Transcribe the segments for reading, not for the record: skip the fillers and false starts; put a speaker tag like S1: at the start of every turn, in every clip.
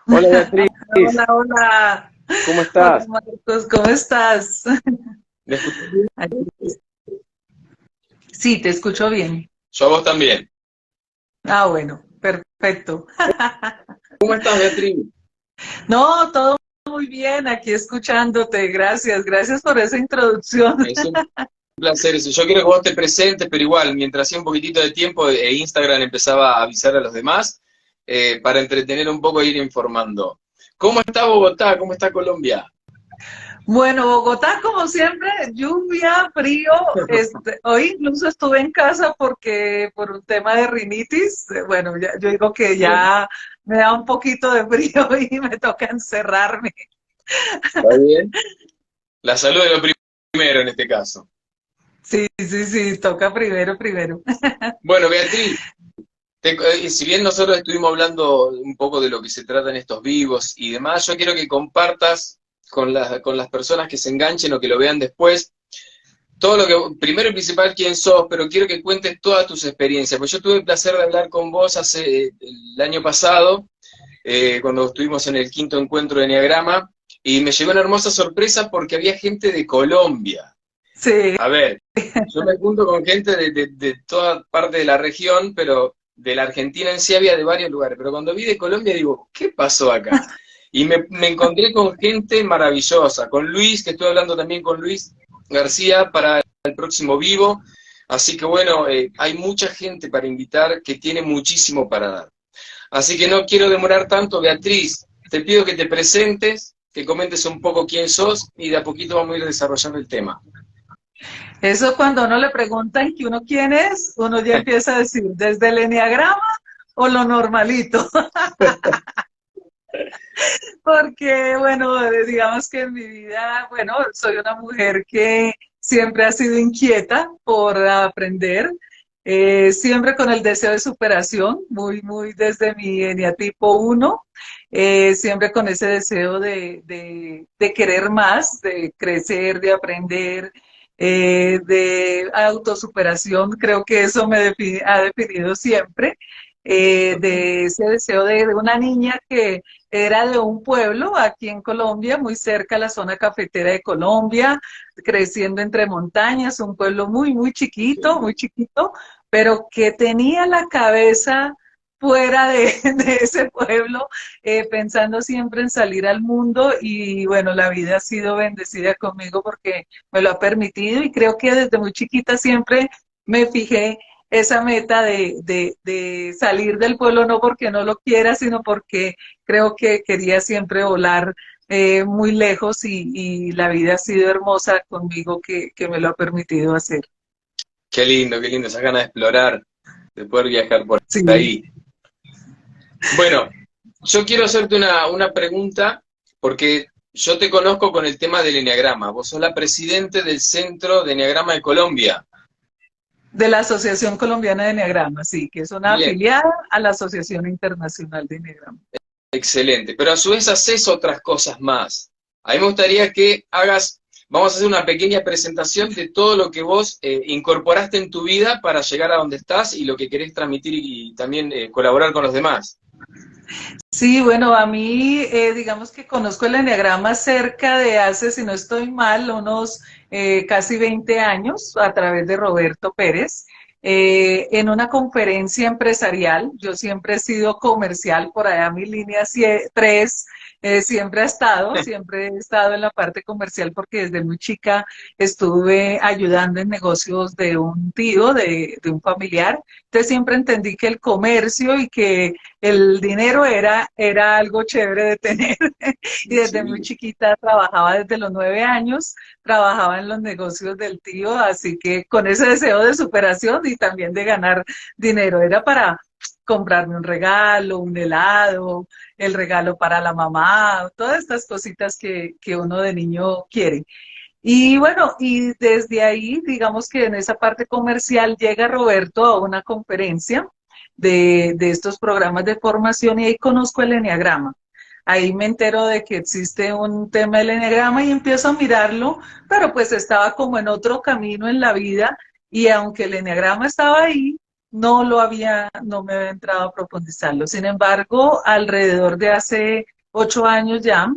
S1: Hola Beatriz,
S2: Hola, hola.
S1: ¿cómo
S2: Hola,
S1: estás?
S2: Marcos, ¿cómo estás?
S1: ¿Me escuchas bien?
S2: Sí, te escucho bien.
S3: Yo a vos también.
S2: Ah, bueno, perfecto.
S1: ¿Cómo estás, Beatriz?
S2: No, todo muy bien, aquí escuchándote. Gracias, gracias por esa introducción.
S3: Es un placer eso. Yo quiero que vos te presentes, pero igual, mientras hacía un poquitito de tiempo, Instagram empezaba a avisar a los demás para entretener un poco e ir informando. ¿Cómo está Bogotá? ¿Cómo está Colombia?
S2: Bueno, Bogotá, como siempre, lluvia, frío. Hoy incluso estuve en casa porque por un tema de rinitis, bueno, yo digo que
S3: Bien,
S2: ya me da un poquito de frío y me toca encerrarme.
S3: ¿está bien? La salud es lo primero en este caso.
S2: Sí, sí, sí, toca primero, primero.
S3: Bueno, Beatriz, si bien nosotros estuvimos hablando un poco de lo que se trata en estos vivos y demás, yo quiero que compartas con las personas que se enganchen o que lo vean después todo lo que, primero y principal, quién sos, pero quiero que cuentes todas tus experiencias, pues yo tuve el placer de hablar con vos el año pasado, cuando estuvimos en el quinto encuentro de Enneagrama, y me llegó una hermosa sorpresa porque había gente de Colombia.
S2: Sí,
S3: A ver, yo me junto con gente de toda parte de la región, pero de la Argentina en sí había de varios lugares, pero cuando vi de Colombia digo, ¿qué pasó acá? Y me encontré con gente maravillosa, con Luis, que estoy hablando también con Luis García para el próximo vivo, así que bueno, hay mucha gente para invitar que tiene muchísimo para dar. Así que no quiero demorar tanto, Beatriz, te pido que te presentes, que comentes un poco quién sos y de a poquito vamos a ir desarrollando el tema.
S2: eso cuando a uno le preguntan que uno quién es, uno ya empieza a decir, ¿desde el enneagrama o lo normalito? Porque, bueno, digamos que en mi vida, bueno, soy una mujer que siempre ha sido inquieta por aprender, siempre con el deseo de superación, muy, muy desde mi eneatipo 1, siempre con ese deseo de querer más, de crecer, de aprender, de autosuperación, creo que eso ha definido siempre, de ese deseo de una niña que era de un pueblo aquí en Colombia, muy cerca a la zona cafetera de Colombia, creciendo entre montañas, un pueblo muy, muy chiquito, pero que tenía la cabeza fuera de ese pueblo, pensando siempre en salir al mundo y bueno, la vida ha sido bendecida conmigo porque me lo ha permitido y creo que desde muy chiquita siempre me fijé esa meta de salir del pueblo, no porque no lo quiera, sino porque creo que quería siempre volar muy lejos y la vida ha sido hermosa conmigo que me lo ha permitido hacer.
S3: Qué lindo, esas ganas de explorar, de poder viajar por
S2: Sí.
S3: ahí. Bueno, yo quiero hacerte una pregunta, porque yo te conozco con el tema del Enneagrama. Vos sos la presidente del Centro de Enneagrama de Colombia.
S2: De la Asociación Colombiana de Enneagrama, sí, que es una
S3: Bien,
S2: afiliada a la Asociación Internacional de Enneagrama.
S3: excelente. Pero a su vez haces otras cosas más. A mí me gustaría que vamos a hacer una pequeña presentación de todo lo que vos incorporaste en tu vida para llegar a donde estás y lo que querés transmitir y también colaborar con los demás.
S2: Sí, bueno, a mí, digamos que conozco el enneagrama cerca de hace, si no estoy mal, unos casi 20 años a través de Roberto Pérez, en una conferencia empresarial. Yo siempre he sido comercial, por allá mi línea 3 siempre he estado en la parte comercial porque desde muy chica estuve ayudando en negocios de un tío, de un familiar. Entonces siempre entendí que el comercio y que el dinero era algo chévere de tener y desde muy
S3: Sí.
S2: chiquita trabajaba desde los 9 años, trabajaba en los negocios del tío, así que con ese deseo de superación y también de ganar dinero, era para comprarme un regalo, un helado, el regalo para la mamá, todas estas cositas que uno de niño quiere. Y bueno, y desde ahí, digamos que en esa parte comercial llega Roberto a una conferencia de estos programas de formación y ahí conozco el enneagrama. Ahí me entero de que existe un tema del enneagrama y empiezo a mirarlo, pero pues estaba como en otro camino en la vida y aunque el enneagrama estaba ahí, no me había entrado a profundizarlo. Sin embargo, alrededor de hace 8 años ya,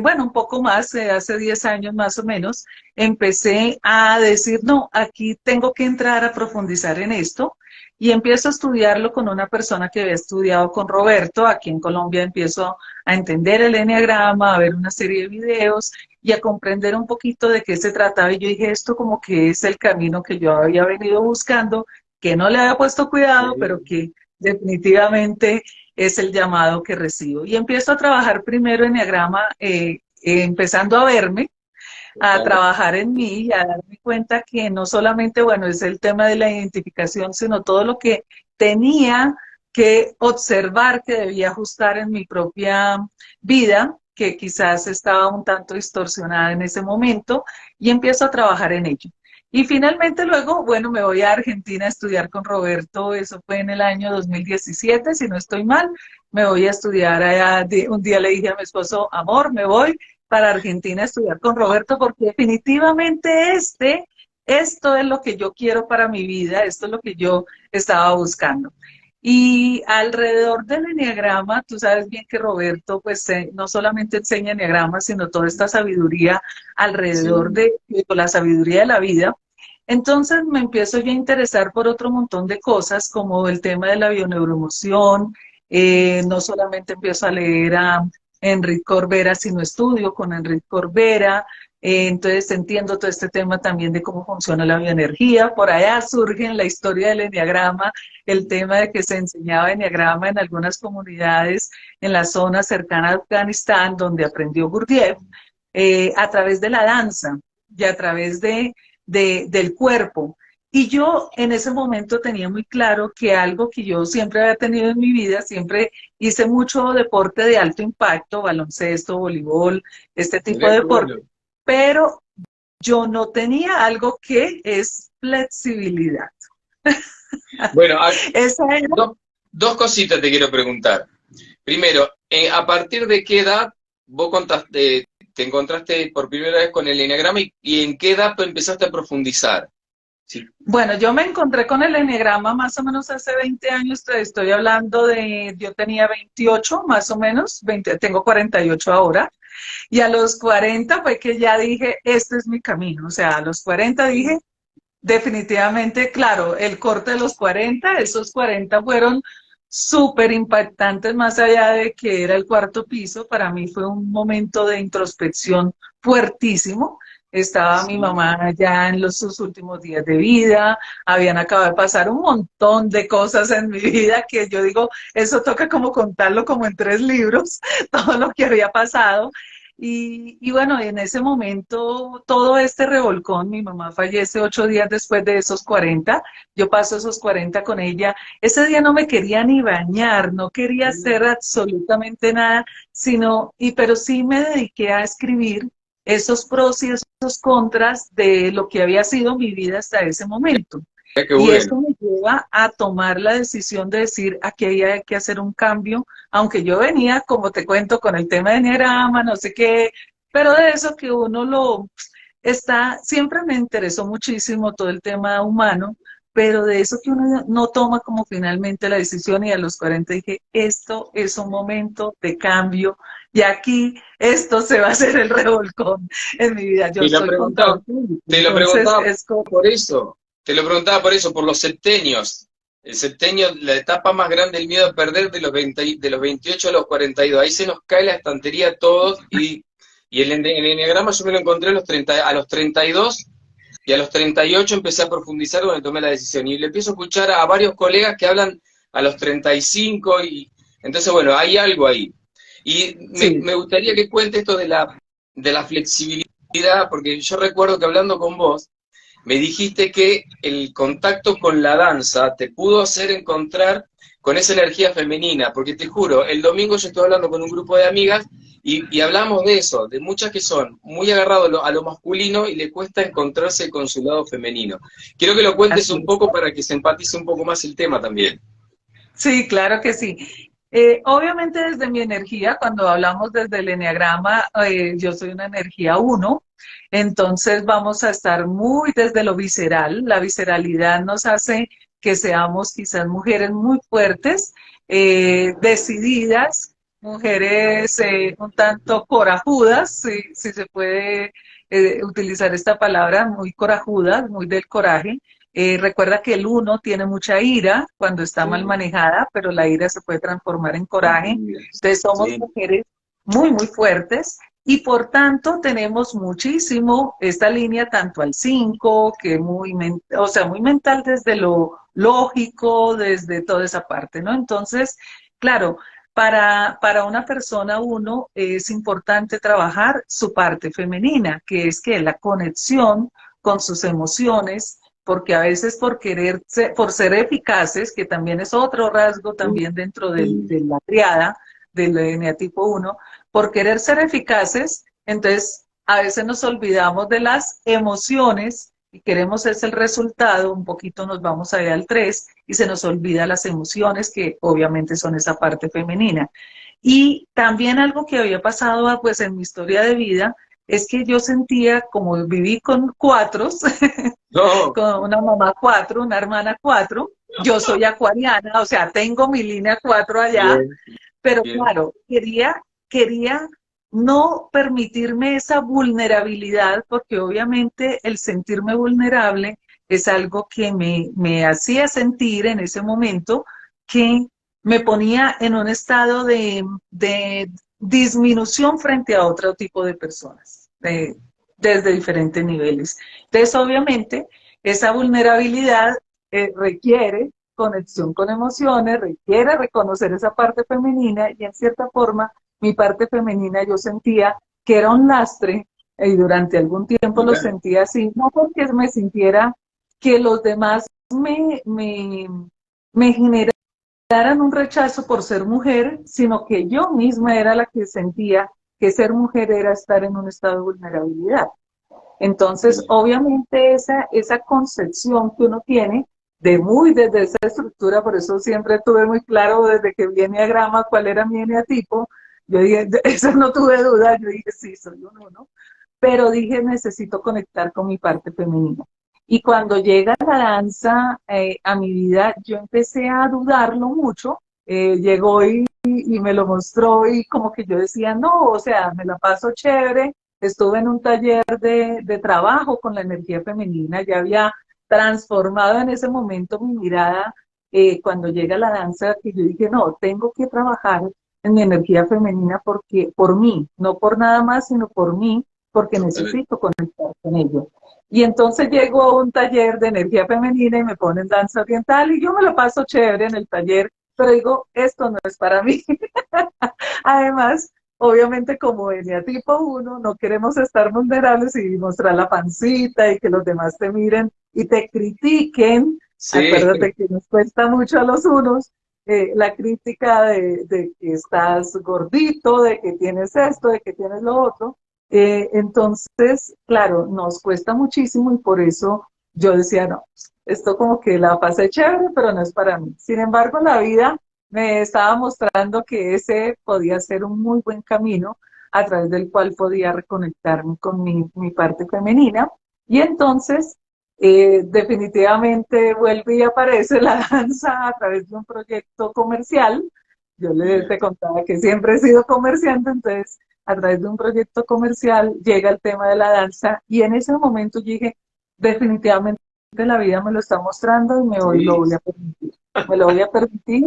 S2: bueno, un poco más, hace 10 años más o menos, empecé a decir, no, aquí tengo que entrar a profundizar en esto y empiezo a estudiarlo con una persona que había estudiado con Roberto. Aquí en Colombia empiezo a entender el eneagrama, a ver una serie de videos y a comprender un poquito de qué se trataba. Y yo dije, esto como que es el camino que yo había venido buscando, que no le había puesto cuidado, pero que definitivamente es el llamado que recibo. Y empiezo a trabajar primero eneagrama, empezando a verme, a trabajar en mí y a darme cuenta que no solamente, bueno, es el tema de la identificación, sino todo lo que tenía que observar, que debía ajustar en mi propia vida, que quizás estaba un tanto distorsionada en ese momento, y empiezo a trabajar en ello. Y finalmente luego, bueno, me voy a Argentina a estudiar con Roberto, eso fue en el año 2017, si no estoy mal, me voy a estudiar allá. Un día le dije a mi esposo, amor, me voy para Argentina a estudiar con Roberto, porque definitivamente esto es lo que yo quiero para mi vida, esto es lo que yo estaba buscando. Y alrededor del eneagrama, tú sabes bien que Roberto, pues no solamente enseña eneagrama, sino toda esta sabiduría alrededor de la sabiduría de la vida. Entonces me empiezo ya a interesar por otro montón de cosas, como el tema de la bioneuroemoción. No solamente empiezo a leer a Enrique Corbera, sino estudio con Enrique Corbera. Entonces entiendo todo este tema también de cómo funciona la bioenergía. Por allá surge en la historia del eneagrama el tema de que se enseñaba eneagrama en algunas comunidades en la zona cercana a Afganistán, donde aprendió Gurdjieff, a través de la danza y a través del cuerpo. Y yo en ese momento tenía muy claro que algo que yo siempre había tenido en mi vida, siempre hice mucho deporte de alto impacto, baloncesto, voleibol, este tipo de deporte, bueno, pero yo no tenía algo que es flexibilidad.
S3: Bueno,
S2: Esa era...
S3: dos cositas te quiero preguntar. Primero, ¿a partir de qué edad vos te encontraste por primera vez con el eneagrama y en qué edad empezaste a profundizar? Sí.
S2: Bueno, yo me encontré con el eneagrama más o menos hace 20 años, te estoy hablando de, yo tenía 28 más o menos, tengo 48 ahora, y a los 40 fue que ya dije, este es mi camino, o sea, a los 40 dije, definitivamente, claro, el corte de los 40, esos 40 fueron súper impactantes, más allá de que era el cuarto piso, para mí fue un momento de introspección fuertísimo. Estaba mi mamá ya en sus últimos días de vida, habían acabado de pasar un montón de cosas en mi vida que yo digo, eso toca como contarlo como en 3 libros, todo lo que había pasado. Y bueno, en ese momento, todo este revolcón, mi mamá fallece 8 días después de esos 40, yo paso esos 40 con ella. Ese día no me quería ni bañar, no quería hacer absolutamente nada, pero sí me dediqué a escribir esos pros y esos contras de lo que había sido mi vida hasta ese momento. Y eso me lleva a tomar la decisión de decir, aquí hay que hacer un cambio, aunque yo venía, como te cuento, con el tema de eneagrama, no sé qué, pero de eso que uno siempre me interesó muchísimo todo el tema humano, pero de eso que uno no toma como finalmente la decisión, y a los 40 dije, esto es un momento de cambio, y aquí esto se va a hacer el revolcón en mi vida. Yo soy contador público.
S3: Te lo preguntaba por eso. Te lo preguntaba por eso, por los septenios. El septenio, la etapa más grande del miedo a perder de los 28 a los 42. Ahí se nos cae la estantería a todos y el eneagrama yo me lo encontré a los 32 y a los 38 empecé a profundizar cuando tomé la decisión. Y le empiezo a escuchar a varios colegas que hablan a los 35 y entonces, bueno, hay algo ahí. Y me gustaría que cuentes esto de la flexibilidad, porque yo recuerdo que hablando con vos, me dijiste que el contacto con la danza te pudo hacer encontrar con esa energía femenina, porque te juro, el domingo yo estoy hablando con un grupo de amigas y hablamos de eso, de muchas que son muy agarradas a lo masculino y le cuesta encontrarse con su lado femenino. Quiero que lo cuentes un poco para que se empatice un poco más el tema también.
S2: Sí, claro que sí. Obviamente desde mi energía, cuando hablamos desde el eneagrama, yo soy una energía 1, entonces vamos a estar muy desde lo visceral. La visceralidad nos hace que seamos quizás mujeres muy fuertes, decididas, mujeres un tanto corajudas, si se puede utilizar esta palabra, muy corajudas, muy del coraje. Recuerda que el uno tiene mucha ira cuando está mal manejada, pero la ira se puede transformar en coraje. Entonces somos mujeres muy, muy fuertes y por tanto tenemos muchísimo esta línea tanto al 5, que muy, o sea, muy mental desde lo lógico, desde toda esa parte, ¿no? Entonces, claro, para una persona uno es importante trabajar su parte femenina, que es que la conexión con sus emociones, porque a veces por querer, por ser eficaces, que también es otro rasgo también dentro de la triada del eneatipo 1, por querer ser eficaces, entonces a veces nos olvidamos de las emociones y queremos es el resultado, un poquito nos vamos allá al 3 y se nos olvida las emociones que obviamente son esa parte femenina. Y también algo que había pasado pues en mi historia de vida es que yo sentía, como viví con cuatros,
S3: No,
S2: con una mamá 4, una hermana 4, yo soy acuariana, o sea, tengo mi línea 4 allá,
S3: bien,
S2: pero
S3: bien.
S2: claro, quería no permitirme esa vulnerabilidad, porque obviamente el sentirme vulnerable es algo que me hacía sentir en ese momento que me ponía en un estado de disminución frente a otro tipo de personas, desde diferentes niveles. Entonces, obviamente, esa vulnerabilidad requiere conexión con emociones, requiere reconocer esa parte femenina y en cierta forma mi parte femenina yo sentía que era un lastre y durante algún tiempo lo sentía así, no porque me sintiera que los demás me generaran un rechazo por ser mujer, sino que yo misma era la que sentía que ser mujer era estar en un estado de vulnerabilidad. Entonces, obviamente, esa concepción que uno tiene desde esa estructura, por eso siempre tuve muy claro desde que vi Enneagrama cuál era mi eneatipo, yo dije, eso no tuve duda, yo dije, sí, soy un uno, pero dije, necesito conectar con mi parte femenina. Y cuando llega la danza a mi vida, yo empecé a dudarlo mucho, llegó y me lo mostró y como que yo decía, no, o sea, me la paso chévere, estuve en un taller de trabajo con la energía femenina, ya había transformado en ese momento mi mirada cuando llega la danza, que yo dije, no, tengo que trabajar en mi energía femenina porque por mí, no por nada más, sino por mí, porque necesito conectar con ello. Y entonces llego a un taller de energía femenina y me ponen danza oriental y yo me lo paso chévere en el taller, pero digo, esto no es para mí. Además, obviamente como eneatipo 1, no queremos estar vulnerables y mostrar la pancita y que los demás te miren y te critiquen.
S3: Sí,
S2: Acuérdate que nos cuesta mucho a los unos la crítica de que estás gordito, de que tienes esto, de que tienes lo otro. Entonces, claro, nos cuesta muchísimo y por eso yo decía, no, esto como que la pasé chévere, pero no es para mí. Sin embargo, la vida me estaba mostrando que ese podía ser un muy buen camino a través del cual podía reconectarme con mi parte femenina. Y entonces, definitivamente vuelve y aparece la danza a través de un proyecto comercial. Yo te contaba que siempre he sido comerciante, entonces a través de un proyecto comercial llega el tema de la danza y en ese momento yo dije, definitivamente la vida me lo está mostrando y lo voy a permitir. Me lo voy a permitir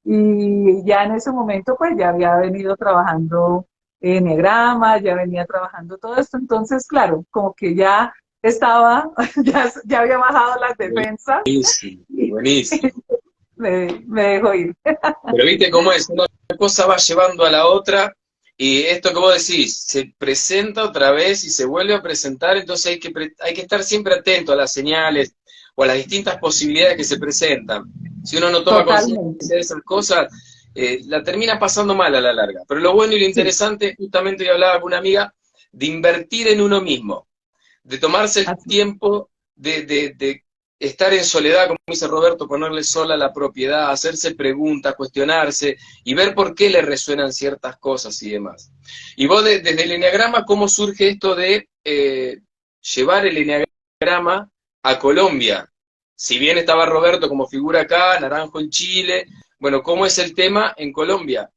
S2: y ya en ese momento pues ya había venido trabajando enneagrama, ya venía trabajando todo esto, entonces claro, como que ya estaba, ya había bajado las defensas
S3: buenísimo,
S2: y
S3: buenísimo.
S2: me dejó ir.
S3: Pero viste cómo es, una cosa va llevando a la otra, y esto que vos decís, se presenta otra vez y se vuelve a presentar, entonces hay que estar siempre atento a las señales o a las distintas posibilidades que se presentan. Si uno no toma
S2: Totalmente,
S3: conciencia de esas cosas, la termina pasando mal a la larga. Pero lo bueno y lo
S2: sí,
S3: interesante, justamente yo hablaba con una amiga, de invertir en uno mismo, de tomarse el
S2: así,
S3: tiempo de estar en soledad, como dice Roberto, ponerle sola la propiedad, hacerse preguntas, cuestionarse y ver por qué le resuenan ciertas cosas y demás. Y vos desde el Enneagrama, ¿cómo surge esto de llevar el Enneagrama a Colombia? Si bien estaba Roberto como figura acá, Naranjo en Chile, bueno, ¿cómo es el tema en Colombia?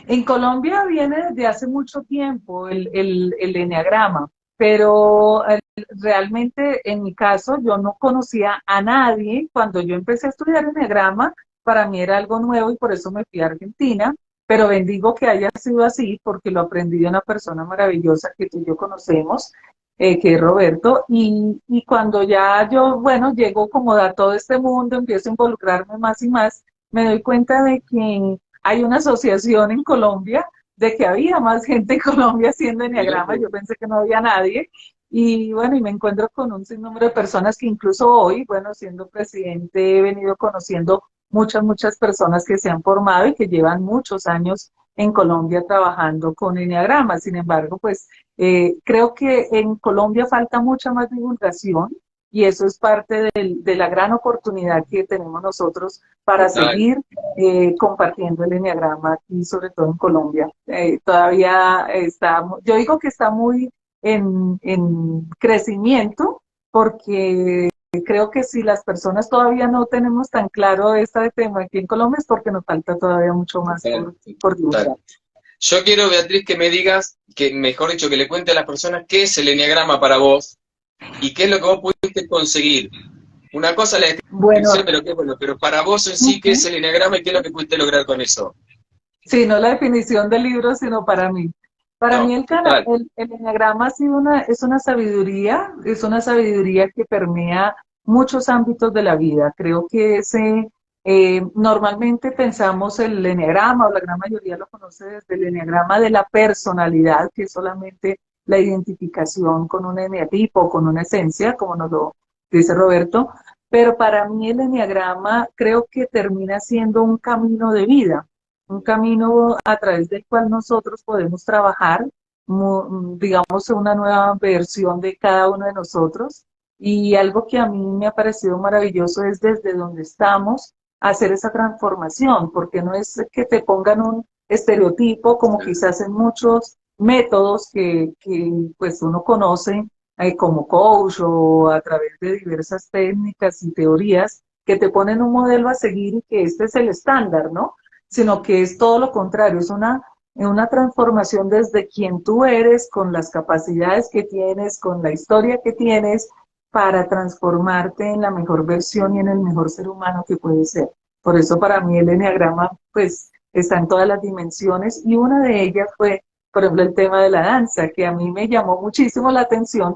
S2: En Colombia viene desde hace mucho tiempo el eneagrama, pero realmente en mi caso yo no conocía a nadie. Cuando yo empecé a estudiar eneagrama, para mí era algo nuevo y por eso me fui a Argentina, pero bendigo que haya sido así porque lo aprendí de una persona maravillosa que tú y yo conocemos, que es Roberto, y cuando ya yo, bueno, llego como a todo este mundo, empiezo a involucrarme más y más, me doy cuenta de que hay una asociación en Colombia, de que había más gente en Colombia haciendo
S3: Mirá
S2: enneagrama,
S3: tú.
S2: yo pensé que no había nadie, y bueno, y me encuentro con un sinnúmero de personas que incluso hoy, bueno, siendo presidente, he venido conociendo muchas personas que se han formado y que llevan muchos años en Colombia trabajando con enneagrama. Sin embargo, pues creo que en Colombia falta mucha más divulgación y eso es parte de la gran oportunidad que tenemos nosotros para
S3: Total.
S2: seguir compartiendo el enneagrama aquí, sobre todo en Colombia. Todavía está, yo digo que está muy en crecimiento porque creo que si las personas todavía no tenemos tan claro este tema aquí en Colombia es porque nos falta todavía mucho más
S3: Total,
S2: por
S3: total.
S2: divulgar.
S3: Yo quiero, Beatriz, que me digas, que mejor dicho, que le cuente a las personas qué es el enneagrama para vos y qué es lo que vos pudiste conseguir. Una cosa es la
S2: Bueno,
S3: descripción de lo que es bueno, pero para vos en sí, ¿qué es
S2: uh-huh.
S3: el enneagrama y qué es lo que pudiste lograr con eso?
S2: Sí, no la definición del libro, sino para mí. Para mí
S3: No, total.
S2: el eneagrama ha sido es una sabiduría que permea muchos ámbitos de la vida. Creo que normalmente pensamos el eneagrama, o la gran mayoría lo conoce desde el eneagrama de la personalidad, que es solamente la identificación con un eneatipo, con una esencia, como nos lo dice Roberto. Pero para mí el eneagrama creo que termina siendo un camino de vida, un camino a través del cual nosotros podemos trabajar, digamos, una nueva versión de cada uno de nosotros. Y algo que a mí me ha parecido maravilloso es desde donde estamos hacer esa transformación, porque no es que te pongan un estereotipo como quizás en muchos métodos que pues uno conoce como coach o a través de diversas técnicas y teorías que te ponen un modelo a seguir y que este es el estándar, ¿no? Sino que es todo lo contrario, es una transformación desde quien tú eres, con las capacidades que tienes, con la historia que tienes, para transformarte en la mejor versión y en el mejor ser humano que puedes ser. Por eso para mí el enneagrama pues está en todas las dimensiones y una de ellas fue, por ejemplo, el tema de la danza, que a mí me llamó muchísimo la atención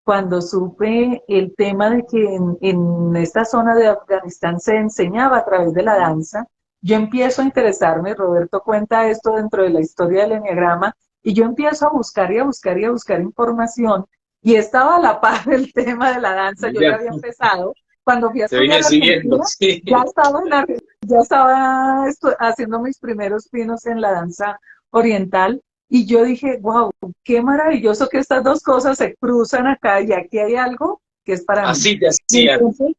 S2: cuando supe el tema de que en esta zona de Afganistán se enseñaba a través de la danza. Yo empiezo a interesarme, Roberto cuenta esto dentro de la historia del enneagrama, y yo empiezo a buscar y a buscar y a buscar información, y estaba a la par del tema de la danza, yo ya
S3: Mirá,
S2: había empezado. Cuando fui a
S3: te
S2: estudiar
S3: venía
S2: a
S3: siguiendo,
S2: Argentina,
S3: sí.
S2: ya estaba haciendo mis primeros pinos en la danza oriental, y yo dije, wow, qué maravilloso que estas dos cosas se cruzan acá y aquí hay algo que es para mí.
S3: Así te
S2: Y
S3: hacían,
S2: entonces,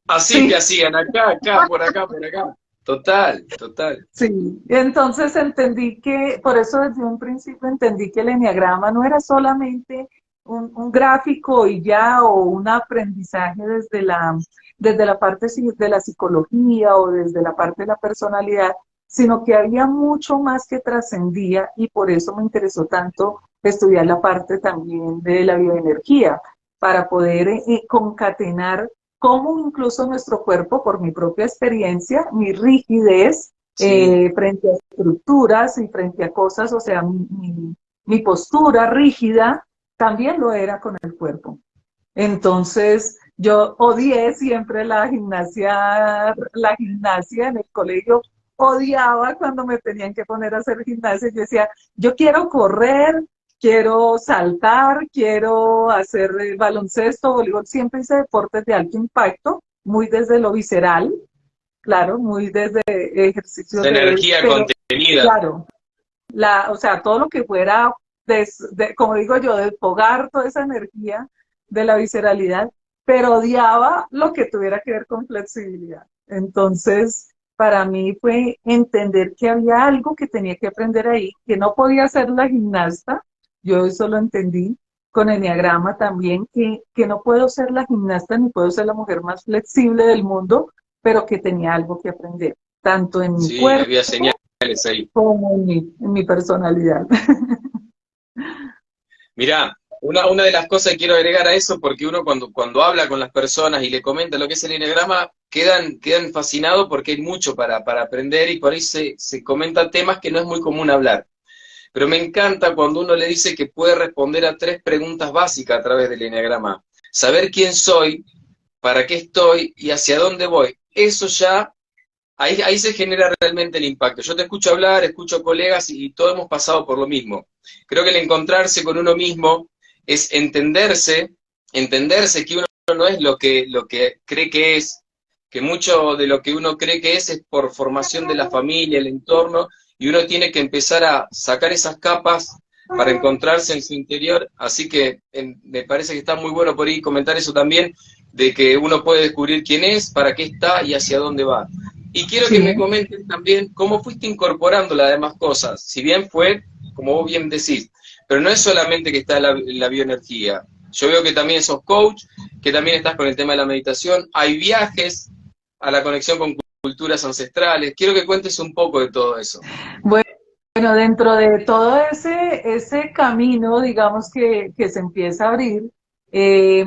S3: así te
S2: sí,
S3: hacían, acá, acá, por acá, por acá. Total, total.
S2: sí. Entonces entendí que, por eso desde un principio entendí que el enneagrama no era solamente un gráfico y ya, o un aprendizaje desde la parte de la psicología o desde la parte de la personalidad, sino que había mucho más que trascendía y por eso me interesó tanto estudiar la parte también de la bioenergía, para poder concatenar cómo incluso nuestro cuerpo, por mi propia experiencia, mi rigidez
S3: Sí.
S2: frente a estructuras y frente a cosas, o sea, mi postura rígida también lo era con el cuerpo. Entonces, yo odié siempre la gimnasia en el colegio, odiaba cuando me tenían que poner a hacer gimnasia. Yo decía, yo quiero correr, quiero saltar, quiero hacer baloncesto, voleibol. Siempre hice deportes de alto impacto, muy desde lo visceral, claro, muy desde ejercicios
S3: Esa
S2: de,
S3: energía
S2: pero
S3: contenida.
S2: claro, o sea, todo lo que fuera, como digo yo, desfogar toda esa energía de la visceralidad, pero odiaba lo que tuviera que ver con flexibilidad. Entonces, para mí fue entender que había algo que tenía que aprender ahí, que no podía ser la gimnasta, yo eso lo entendí, con enneagrama también, que no puedo ser la gimnasta ni puedo ser la mujer más flexible del mundo, pero que tenía algo que aprender, tanto en mi
S3: Sí,
S2: cuerpo
S3: había señales ahí.
S2: como en mi personalidad.
S3: Mirá, una de las cosas que quiero agregar a eso, porque uno cuando habla con las personas y le comenta lo que es el enneagrama, quedan fascinados porque hay mucho para aprender y por ahí se comentan temas que no es muy común hablar. Pero me encanta cuando uno le dice que puede responder a 3 preguntas básicas a través del enneagrama. Saber quién soy, para qué estoy y hacia dónde voy. Eso ya, ahí se genera realmente el impacto. Yo te escucho hablar, escucho colegas y todos hemos pasado por lo mismo. Creo que el encontrarse con uno mismo es entenderse que uno no es lo que cree que es, que mucho de lo que uno cree que es por formación de la familia, el entorno, y uno tiene que empezar a sacar esas capas para encontrarse en su interior. Así que me parece que está muy bueno por ahí comentar eso también, de que uno puede descubrir quién es, para qué está y hacia dónde va. Y quiero que
S2: Sí.
S3: me comentes también cómo fuiste incorporando las demás cosas, si bien fue, como vos bien decís, pero no es solamente que está la bioenergía. Yo veo que también sos coach, que también estás con el tema de la meditación, hay viajes a la conexión con culturas ancestrales. Quiero que cuentes un poco de todo eso.
S2: Bueno, dentro de todo ese camino, digamos que se empieza a abrir, eh,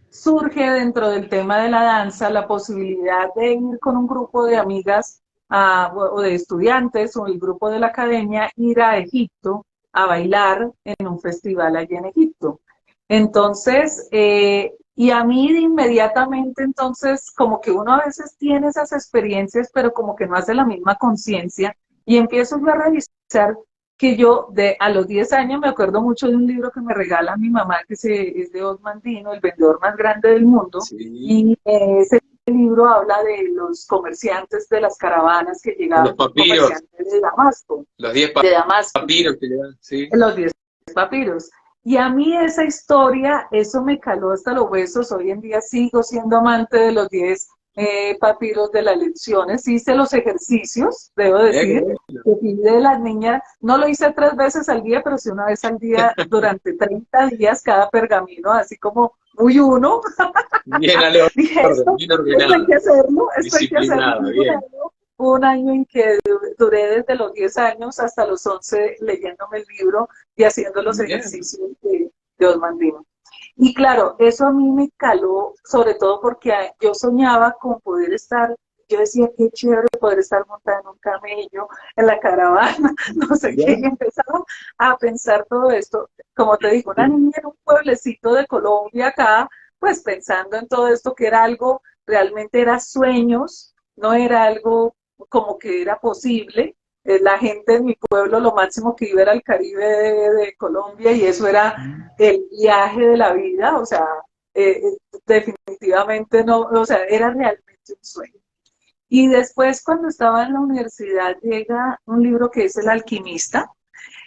S2: surge dentro del tema de la danza la posibilidad de ir con un grupo de amigas o de estudiantes o el grupo de la academia, ir a Egipto a bailar en un festival allí en Egipto. Entonces, y a mí de inmediatamente, entonces, como que uno a veces tiene esas experiencias, pero como que no hace la misma conciencia, y empiezo yo a revisar que yo a los 10 años me acuerdo mucho de un libro que me regala mi mamá, es de Osman Dino, el vendedor más grande del mundo,
S3: Sí.
S2: y ese libro habla de los comerciantes de las caravanas que
S3: Los
S2: llegaban,
S3: papiros,
S2: comerciantes de Damasco,
S3: los 10
S2: de Damasco,
S3: papiros que le dan, sí.
S2: los 10 papiros. Y a mí esa historia, eso me caló hasta los huesos. Hoy en día sigo siendo amante de los 10 papiros de las lecciones. Hice los ejercicios, debo
S3: Qué
S2: decir,
S3: bueno.
S2: que pide las niñas. No lo hice 3 veces al día, pero sí una vez al día durante 30 días cada pergamino, así como muy uno.
S3: Bien al
S2: Dije,
S3: orden, bien
S2: esto hay
S3: ordenado,
S2: que hacerlo, esto hay que hacerlo.
S3: disciplinada, bien.
S2: Hubo un año en que duré desde los 10 años hasta los 11 leyéndome el libro y haciendo los
S3: Bien.
S2: ejercicios de Osman Dino. Y claro, eso a mí me caló, sobre todo porque yo soñaba con poder estar, yo decía, qué chévere poder estar montada en un camello, en la caravana, no sé qué, y
S3: Bien.
S2: empezaba a pensar todo esto. Como te digo, una niña en un pueblecito de Colombia acá, pues pensando en todo esto que era algo, realmente era sueños, no era algo como que era posible. La gente en mi pueblo lo máximo que iba era el Caribe de Colombia y eso era el viaje de la vida, o sea, definitivamente no, o sea, era realmente un sueño. Y después cuando estaba en la universidad llega un libro que es El Alquimista,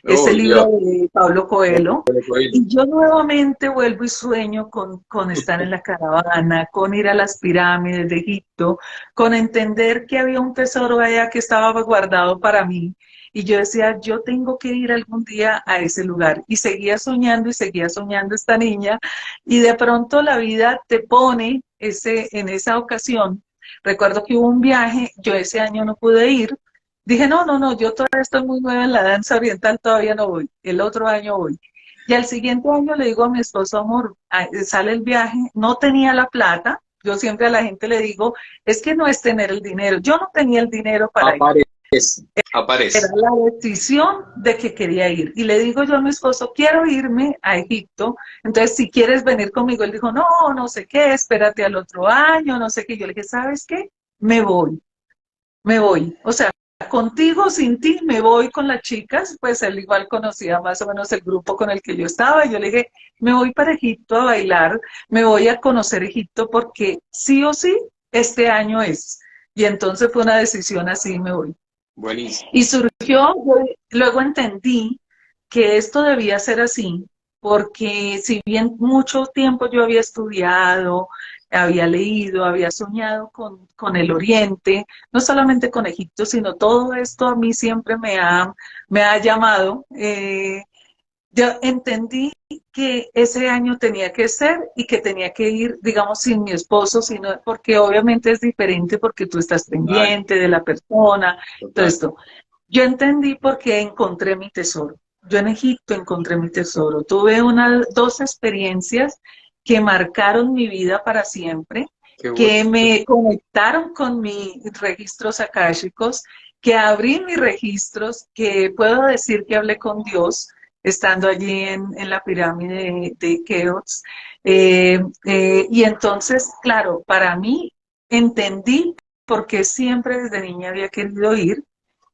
S2: ese
S3: Uy,
S2: libro
S3: Dios.
S2: de Pablo Coelho,
S3: Pablo Coelho.
S2: y yo nuevamente vuelvo y sueño con estar en la caravana, con ir a las pirámides de Egipto, con entender que había un tesoro allá que estaba guardado para mí. Y yo decía, yo tengo que ir algún día a ese lugar. Y seguía soñando esta niña. Y de pronto la vida te pone en esa ocasión. Recuerdo que hubo un viaje, yo ese año no pude ir. Dije, no, no, no, yo todavía estoy muy nueva en la danza oriental, todavía no voy. El otro año voy. Y al siguiente año le digo a mi esposo, amor, sale el viaje, no tenía la plata. Yo siempre a la gente le digo, es que no es tener el dinero. Yo no tenía el dinero para ir.
S3: Aparece,
S2: Era
S3: aparece.
S2: la decisión de que quería ir. Y le digo yo a mi esposo, quiero irme a Egipto. Entonces, si quieres venir conmigo, él dijo, no, no sé qué, espérate al otro año, no sé qué. Yo le dije, ¿sabes qué? Me voy, me voy. O sea, contigo, sin ti, me voy con las chicas, pues él igual conocía más o menos el grupo con el que yo estaba, y yo le dije, me voy para Egipto a bailar, me voy a conocer Egipto porque sí o sí, este año es. Y entonces fue una decisión así, me voy.
S3: Buenísimo.
S2: Y surgió, luego entendí que esto debía ser así, porque si bien mucho tiempo yo había estudiado, había leído, había soñado con el Oriente, no solamente con Egipto, sino todo esto a mí siempre me ha llamado. Yo entendí que ese año tenía que ser y que tenía que ir, digamos, sin mi esposo, sino porque obviamente es diferente porque tú estás
S3: Total,
S2: pendiente de la persona, todo
S3: total.
S2: esto. Yo entendí porque encontré mi tesoro. Yo en Egipto encontré mi tesoro. Tuve dos experiencias que marcaron mi vida para siempre,
S3: Qué bueno.
S2: que me conectaron con mis registros akáshicos, que abrí mis registros, que puedo decir que hablé con Dios estando allí en la pirámide de Keops. Y entonces, claro, para mí entendí por qué siempre desde niña había querido ir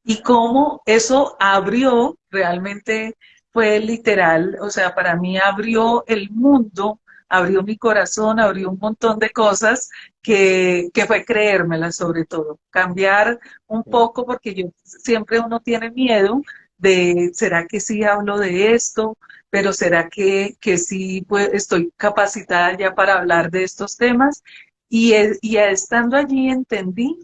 S2: y cómo eso abrió, realmente fue literal, o sea, para mí abrió el mundo, abrió mi corazón, abrió un montón de cosas que fue creérmelas sobre todo, cambiar un poco porque yo siempre uno tiene miedo de, ¿será que sí hablo de esto? Pero ¿será que sí pues, estoy capacitada ya para hablar de estos temas? Y estando allí entendí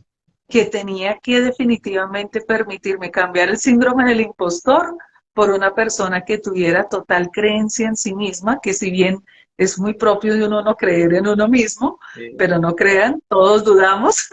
S2: que tenía que definitivamente permitirme cambiar el síndrome del impostor por una persona que tuviera total creencia en sí misma, que si bien es muy propio de uno no creer en uno mismo,
S3: Sí.
S2: pero no crean, todos dudamos.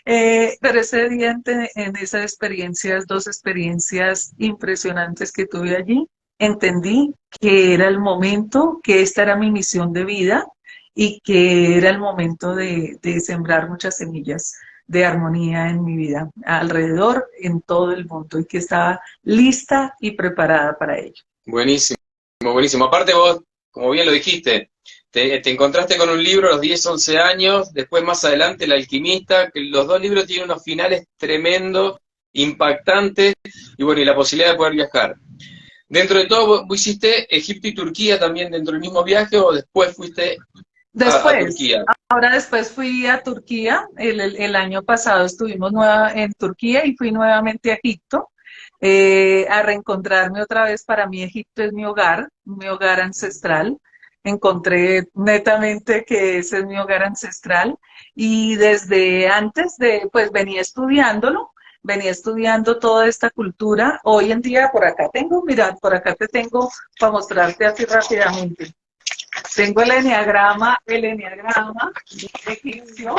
S2: Pero ese día en esas experiencias, dos experiencias impresionantes que tuve allí, entendí que era el momento, que esta era mi misión de vida y que era el momento de sembrar muchas semillas de armonía en mi vida, alrededor, en todo el mundo, y que estaba lista y preparada para ello.
S3: Buenísimo, buenísimo. Aparte vos, como bien lo dijiste, te encontraste con un libro a los 10, 11 años, después más adelante El Alquimista, que los dos libros tienen unos finales tremendos, impactantes, y bueno, y la posibilidad de poder viajar. Dentro de todo, ¿vos hiciste Egipto y Turquía también dentro del mismo viaje o después fuiste a
S2: Después,
S3: Turquía?
S2: ahora después fui a Turquía, el año pasado estuvimos en Turquía y fui nuevamente a Egipto a reencontrarme otra vez. Para mí Egipto es mi hogar ancestral. Encontré netamente que ese es mi hogar ancestral y desde antes de, pues venía estudiando toda esta cultura. Hoy en día por acá tengo, mira, por acá te tengo para mostrarte así rápidamente. Tengo el enneagrama egipcio,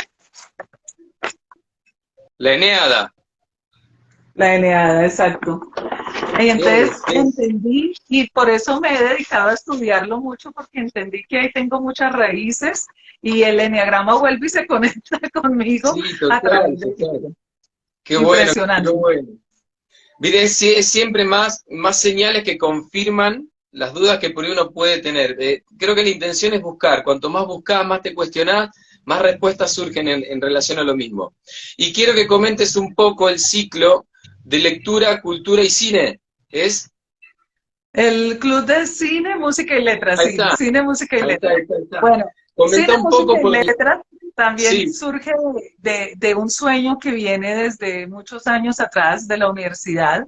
S3: La Eneada.
S2: la Eneada, exacto. Y entonces entendí, y por eso me he dedicado a estudiarlo mucho, porque entendí que ahí tengo muchas raíces y el enneagrama vuelve y se conecta conmigo
S3: Sí,
S2: a
S3: total,
S2: través de
S3: total.
S2: Egipto.
S3: Qué bueno, qué
S2: Impresionante.
S3: bueno. Mire, es siempre más señales que confirman las dudas que por ahí uno puede tener. Creo que la intención es buscar. Cuanto más buscas, más te cuestionás, más respuestas surgen en relación a lo mismo. Y quiero que comentes un poco el ciclo de lectura, cultura y cine. ¿Es?
S2: El Club de Cine, Música y Letras,
S3: Ahí
S2: sí,
S3: está,
S2: Cine, Música y
S3: ahí está,
S2: Letras.
S3: ahí está, ahí está.
S2: Bueno,
S3: Comenta
S2: Cine,
S3: un
S2: Música
S3: poco
S2: y
S3: porque,
S2: Letras también
S3: sí,
S2: surge de un sueño que viene desde muchos años atrás de la universidad.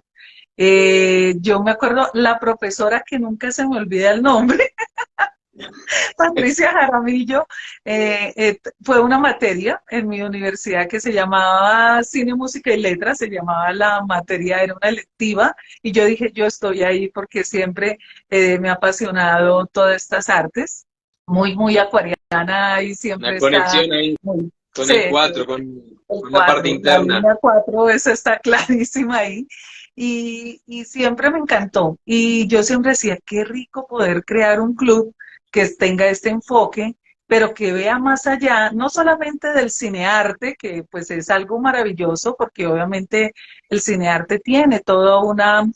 S2: Yo me acuerdo, la profesora que nunca se me olvida el nombre, Patricia Jaramillo, fue una materia en mi universidad que se llamaba Cine, Música y Letras, se llamaba la materia, era una electiva, y yo dije, yo estoy ahí porque siempre me ha apasionado todas estas artes, muy acuariana y
S3: una
S2: siempre está
S3: conexión ahí
S2: muy,
S3: con
S2: sí,
S3: el 4
S2: el
S3: con la parte
S2: 4, la
S3: interna.
S2: línea 4, eso está clarísima ahí. Y siempre me encantó. Y yo siempre decía, qué rico poder crear un club que tenga este enfoque, pero que vea más allá, no solamente del cinearte, que pues es algo maravilloso, porque obviamente el cinearte tiene todo una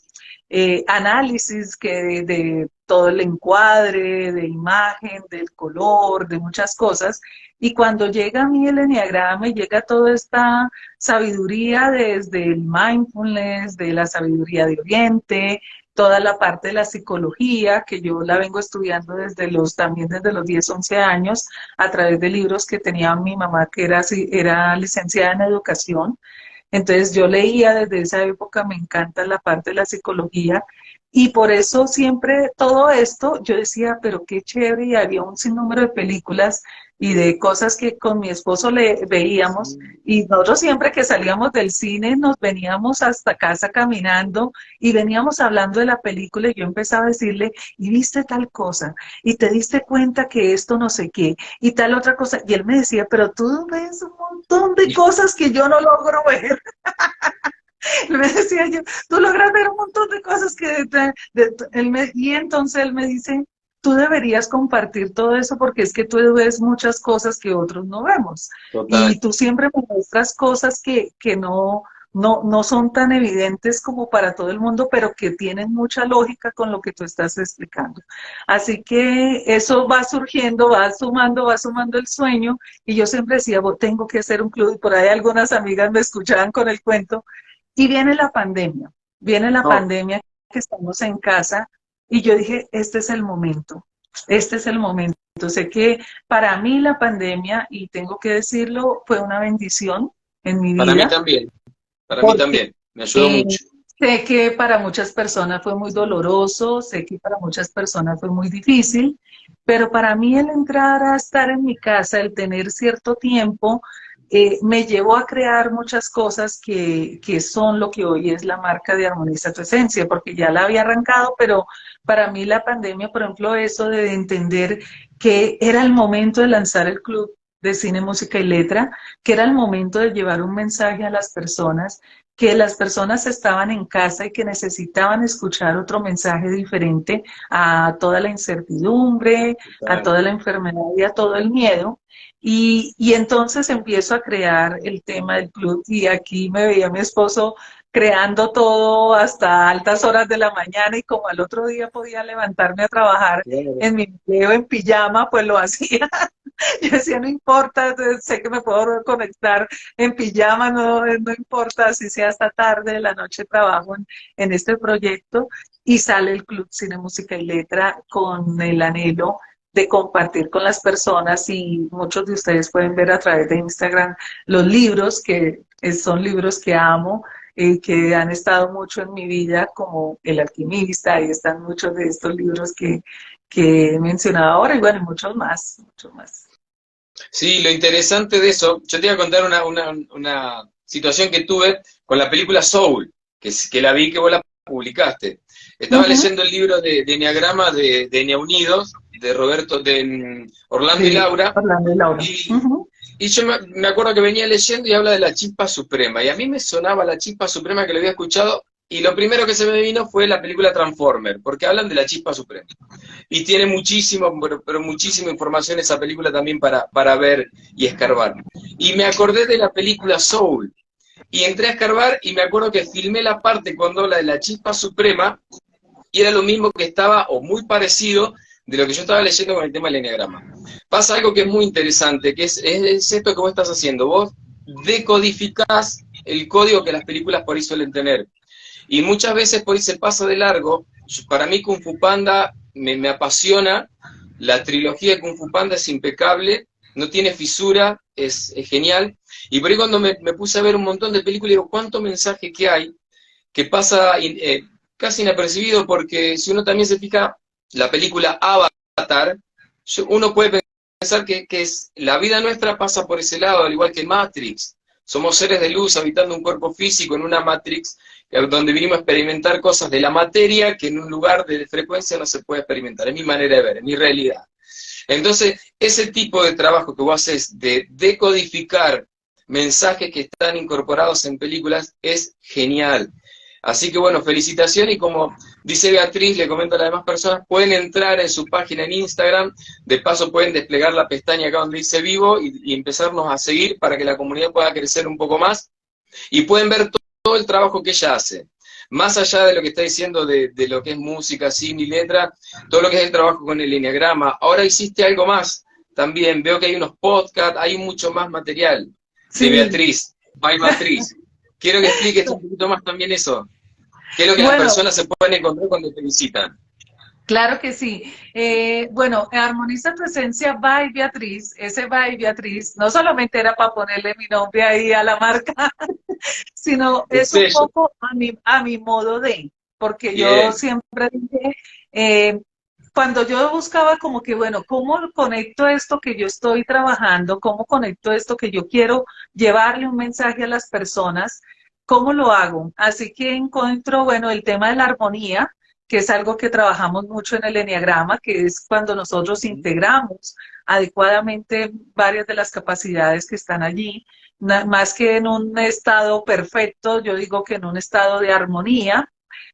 S2: análisis que de todo el encuadre, de imagen, del color, de muchas cosas. Y cuando llega a mí el enneagrama, me llega toda esta sabiduría desde el mindfulness, de la sabiduría de Oriente, toda la parte de la psicología, que yo la vengo estudiando también desde los 10 11 años, a través de libros que tenía mi mamá, que era licenciada en educación. Entonces yo leía desde esa época, me encanta la parte de la psicología y por eso siempre todo esto yo decía, pero qué chévere, y había un sinnúmero de películas y de cosas que con mi esposo le veíamos, y nosotros siempre que salíamos del cine nos veníamos hasta casa caminando y veníamos hablando de la película y yo empezaba a decirle, y viste tal cosa, y te diste cuenta que esto no sé qué, y tal otra cosa, y él me decía, pero tú ves un montón de cosas que yo no logro ver. Me decía yo, tú logras ver un montón de cosas que y entonces él me dice, tú deberías compartir todo eso porque es que tú ves muchas cosas que otros no vemos.
S3: Total.
S2: Y tú siempre me muestras cosas que no son tan evidentes como para todo el mundo, pero que tienen mucha lógica con lo que tú estás explicando. Así que eso va surgiendo, va sumando el sueño. Y yo siempre decía, tengo que hacer un club. Y por ahí algunas amigas me escuchaban con el cuento y viene la
S3: No,
S2: pandemia que estamos en casa y yo dije, este es el momento. Sé que para mí la pandemia, y tengo que decirlo, fue una bendición en mi
S3: para mí
S2: vida,
S3: también, para mí
S2: porque
S3: también. Me ayudó mucho.
S2: sé que para muchas personas fue muy doloroso, sé que para muchas personas fue muy difícil, pero para mí el entrar a estar en mi casa, el tener cierto tiempo, me llevó a crear muchas cosas que son lo que hoy es la marca de Armoniza tu Esencia, porque ya la había arrancado, pero para mí la pandemia, por ejemplo, eso de entender que era el momento de lanzar el club de cine, música y letra, que era el momento de llevar un mensaje a las personas, que las personas estaban en casa y que necesitaban escuchar otro mensaje diferente a toda la incertidumbre, a
S3: Total.
S2: toda la enfermedad y a todo el miedo. Y entonces empiezo a crear el tema del club y aquí me veía mi esposo creando todo hasta altas horas de la mañana y como al otro día podía levantarme a trabajar
S3: Claro.
S2: en mi empleo en pijama, pues lo hacía. Yo decía, no importa, sé que me puedo conectar en pijama, no importa si sea hasta tarde de la noche trabajo en este proyecto y sale el Club Cine, Música y Letra con el anhelo de compartir con las personas y muchos de ustedes pueden ver a través de Instagram los libros que son libros que amo, que han estado mucho en mi vida como El Alquimista, ahí están muchos de estos libros que he mencionado ahora y bueno, muchos más, muchos más.
S3: Sí, lo interesante de eso, yo te iba a contar una situación que tuve con la película Soul, que la vi, que vos la publicaste. Estaba
S2: Ujú.
S3: leyendo el libro de Enneagrama de Ennea Unidos, de Roberto, de Orlando y
S2: De
S3: Laura,
S2: Orlando y Laura.
S3: y,
S2: Ujú.
S3: y yo me acuerdo que venía leyendo y habla de la chispa suprema, y a mí me sonaba la chispa suprema que lo había escuchado, y lo primero que se me vino fue la película Transformer, porque hablan de la chispa suprema. Y tiene muchísimo, pero muchísima información esa película también para ver y escarbar. Y me acordé de la película Soul, y entré a escarbar y me acuerdo que filmé la parte cuando habla de la chispa suprema, y era lo mismo que estaba, o muy parecido, de lo que yo estaba leyendo con el tema del enneagrama. Pasa algo que es muy interesante, que es esto que vos estás haciendo. Vos decodificás el código que las películas por ahí suelen tener. Y muchas veces por ahí se pasa de largo. Para mí Kung Fu Panda me apasiona, la trilogía de Kung Fu Panda es impecable, no tiene fisura, es genial. Y por ahí cuando me puse a ver un montón de películas, digo, ¿cuánto mensaje que hay que pasa casi inapercibido? Porque si uno también se fija, la película Avatar, uno puede pensar que es, la vida nuestra pasa por ese lado, al igual que Matrix. Somos seres de luz habitando un cuerpo físico en una Matrix donde vinimos a experimentar cosas de la materia que en un lugar de frecuencia no se puede experimentar. Es mi manera de ver, es mi realidad. Entonces, ese tipo de trabajo que vos haces de decodificar mensajes que están incorporados en películas es genial. Así que bueno, felicitaciones y como dice Beatriz, le comento a las demás personas, pueden entrar en su página en Instagram, de paso pueden desplegar la pestaña acá donde dice vivo y empezarnos a seguir para que la comunidad pueda crecer un poco más y pueden ver todo el trabajo que ella hace. Más allá de lo que está diciendo de lo que es música, cine y letra, todo lo que es el trabajo con el enneagrama. Ahora hiciste algo más también, veo que hay unos podcasts, hay mucho más material de
S2: Sí,
S3: Beatriz, by Beatriz. Quiero que expliques un poquito más también eso. ¿Qué es lo que las
S2: bueno,
S3: personas se pueden encontrar cuando te visitan?
S2: claro que sí. Bueno, Armoniza tu esencia by Beatriz. Ese by Beatriz no solamente era para ponerle mi nombre ahí a la marca, sino
S3: El
S2: es un
S3: sello.
S2: poco a mi modo de, porque yo
S3: Bien.
S2: siempre dije, eh, cuando yo buscaba como que, bueno, ¿cómo conecto esto que yo estoy trabajando? ¿Cómo conecto esto que yo quiero llevarle un mensaje a las personas? ¿Cómo lo hago? Así que encuentro, bueno, el tema de la armonía, que es algo que trabajamos mucho en el eneagrama, que es cuando nosotros integramos adecuadamente varias de las capacidades que están allí, más que en un estado perfecto, yo digo que en un estado de armonía,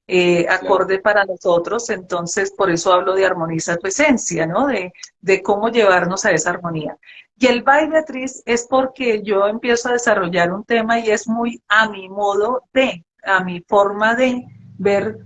S3: Claro.
S2: acorde para nosotros, entonces por eso hablo de armoniza tu esencia, ¿no? De cómo llevarnos a esa armonía. Y el bye, Beatriz, es porque yo empiezo a desarrollar un tema y es muy a mi modo de, a mi forma de ver,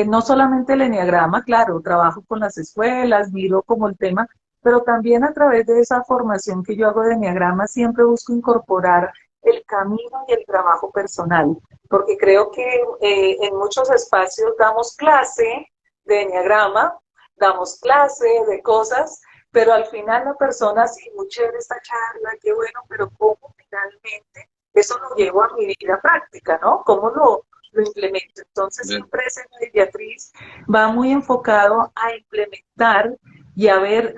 S2: no solamente el eneagrama, claro, trabajo con las escuelas, miro como el tema, pero también a través de esa formación que yo hago de eneagrama siempre busco incorporar el camino y el trabajo personal, porque creo que en muchos espacios damos clase de eneagrama, damos clase de cosas, pero al final la persona, sí, muy chévere esta charla, qué bueno, pero ¿cómo finalmente eso lo llevo a mi vida práctica, ¿no? ¿Cómo lo implemento? Entonces
S3: Bien.
S2: siempre ese Beatriz va muy enfocado a implementar y a ver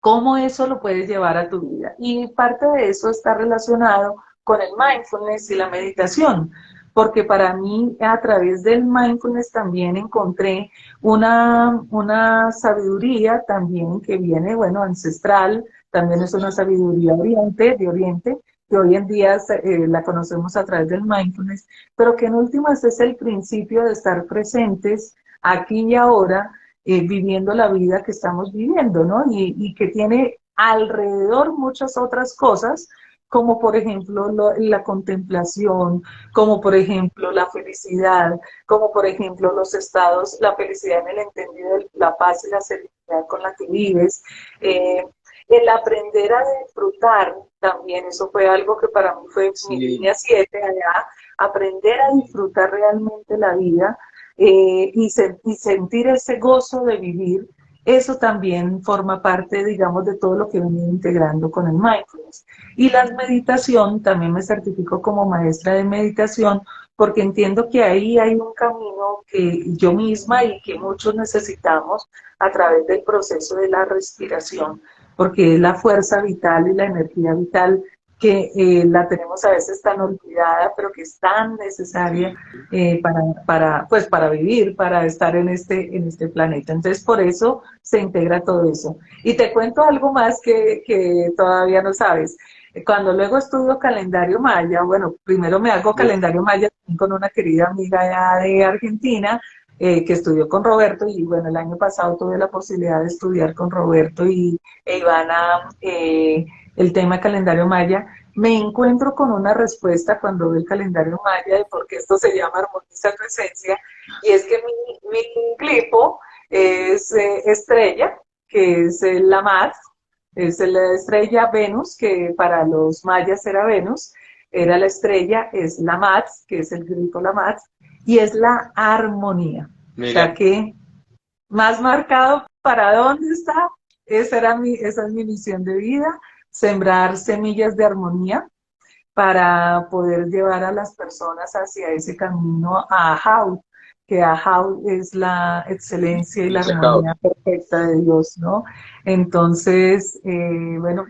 S2: cómo eso lo puedes llevar a tu vida. Y parte de eso está relacionado con el mindfulness y la meditación, porque para mí a través del mindfulness también encontré una sabiduría también que viene, bueno, ancestral, también es una sabiduría de Oriente, que hoy en día la conocemos a través del mindfulness, pero que en últimas es el principio de estar presentes aquí y ahora, viviendo la vida que estamos viviendo, ¿no? Y que tiene alrededor muchas otras cosas, como por ejemplo la contemplación, como por ejemplo la felicidad, como por ejemplo los estados, la felicidad en el entendido de la paz y la serenidad con la que vives, eh, el aprender a disfrutar también, eso fue algo que para mí fue mi
S3: Sí,
S2: línea 7 allá, aprender a disfrutar realmente la vida, y sentir ese gozo de vivir, eso también forma parte, digamos, de todo lo que he venido integrando con el mindfulness. Y la meditación, también me certifico como maestra de meditación, porque entiendo que ahí hay un camino que yo misma y que muchos necesitamos a través del proceso de la respiración, porque es la fuerza vital y la energía vital que la tenemos a veces tan olvidada, pero que es tan necesaria pues, para vivir, para estar en este planeta. Entonces, por eso se integra todo eso. Y te cuento algo más que todavía no sabes. Cuando luego estudio calendario maya, bueno, primero me hago
S3: bien.
S2: calendario maya con una querida amiga allá de Argentina, que estudió con Roberto, y bueno, el año pasado tuve la posibilidad de estudiar con Roberto e Ivana, el tema calendario maya. Me encuentro con una respuesta cuando veo el calendario maya de por qué esto se llama armoniza tu esencia, y es que mi clipo es estrella, que es la Mat, es la estrella Venus, que para los mayas era Venus, era la estrella, es la Mat, que es el grito la Mat, y es la armonía. O sea
S3: Mira,
S2: que más marcado para dónde está, esa es mi misión de vida, sembrar semillas de armonía para poder llevar a las personas hacia ese camino a Ahau, que Ahau es la excelencia y la
S3: relajado.
S2: armonía perfecta de Dios, ¿no? Entonces, bueno,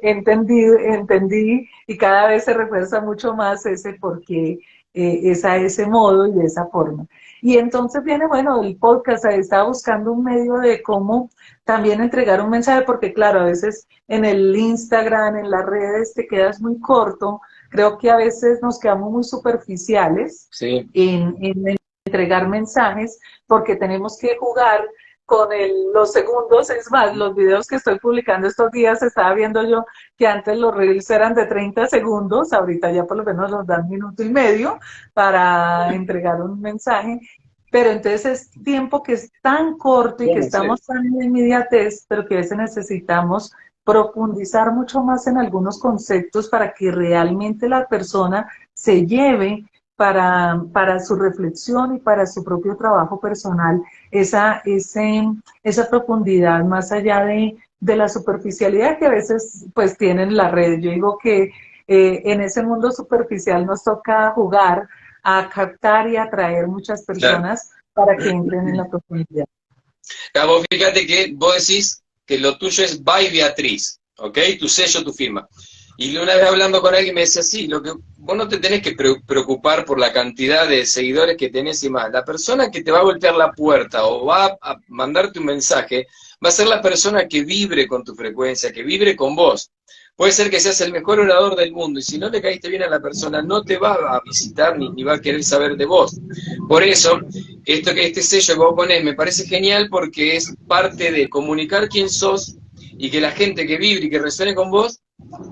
S2: entendí y cada vez se refuerza mucho más ese por qué es a ese modo y de esa forma. Y entonces viene, bueno, el podcast, estaba buscando un medio de cómo también entregar un mensaje, porque claro, a veces en el Instagram, en las redes, te quedas muy corto. Creo que a veces nos quedamos muy superficiales
S3: Sí,
S2: en entregar mensajes porque tenemos que jugar con los segundos. Es más, los videos que estoy publicando estos días, estaba viendo yo que antes los reels eran de 30 segundos, ahorita ya por lo menos nos dan minuto y medio para entregar un mensaje. Pero entonces es tiempo que es tan corto y que
S3: bueno, sí.
S2: estamos tan en inmediatez, pero que a veces necesitamos profundizar mucho más en algunos conceptos para que realmente la persona se lleve para su reflexión y para su propio trabajo personal esa profundidad más allá de la superficialidad que a veces pues tienen las redes. Yo digo que en ese mundo superficial nos toca jugar a captar y atraer muchas
S3: Claro.
S2: personas para que entren en la profundidad.
S3: Vos fíjate que vos decís que lo tuyo es by Beatriz, ¿ok? Tu sello, tu firma. Y una vez hablando con alguien me decía, sí, lo que vos no te tenés que preocupar por la cantidad de seguidores que tenés y más. La persona que te va a golpear la puerta o va a mandarte un mensaje va a ser la persona que vibre con tu frecuencia, que vibre con vos. Puede ser que seas el mejor orador del mundo y si no le caíste bien a la persona no te va a visitar ni va a querer saber de vos. Por eso, este sello que vos ponés me parece genial porque es parte de comunicar quién sos y que la gente que vibre y que resuene con vos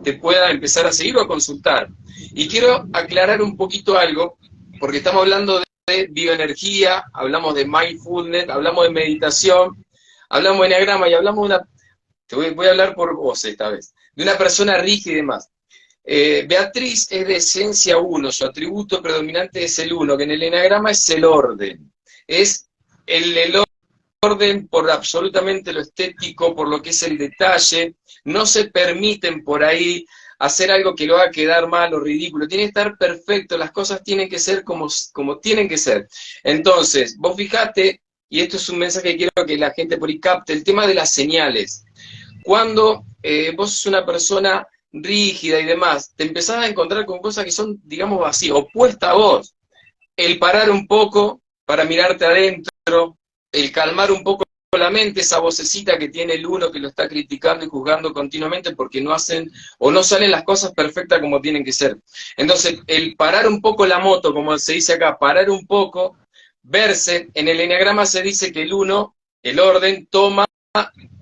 S3: te pueda empezar a seguir o a consultar. Y quiero aclarar un poquito algo, porque estamos hablando de bioenergía, hablamos de mindfulness, hablamos de meditación, hablamos de enneagrama y hablamos de una... voy a hablar por vos esta vez, de una persona rígida y demás. Beatriz es de esencia 1, su atributo predominante es el 1, que en el enneagrama es el orden. Es el orden por absolutamente lo estético, por lo que es el detalle. No se permiten por ahí hacer algo que lo haga quedar mal o ridículo. Tiene que estar perfecto, las cosas tienen que ser como tienen que ser. Entonces, vos fijate, y esto es un mensaje que quiero que la gente por ahí capte, el tema de las señales. Cuando vos sos una persona rígida y demás, te empezás a encontrar con cosas que son, digamos, vacías, opuestas a vos. El parar un poco para mirarte adentro, el calmar un poco la mente, esa vocecita que tiene el uno que lo está criticando y juzgando continuamente porque no hacen o no salen las cosas perfectas como tienen que ser. Entonces, el parar un poco la moto, como se dice acá, parar un poco, verse, en el enneagrama se dice que el uno, el orden, toma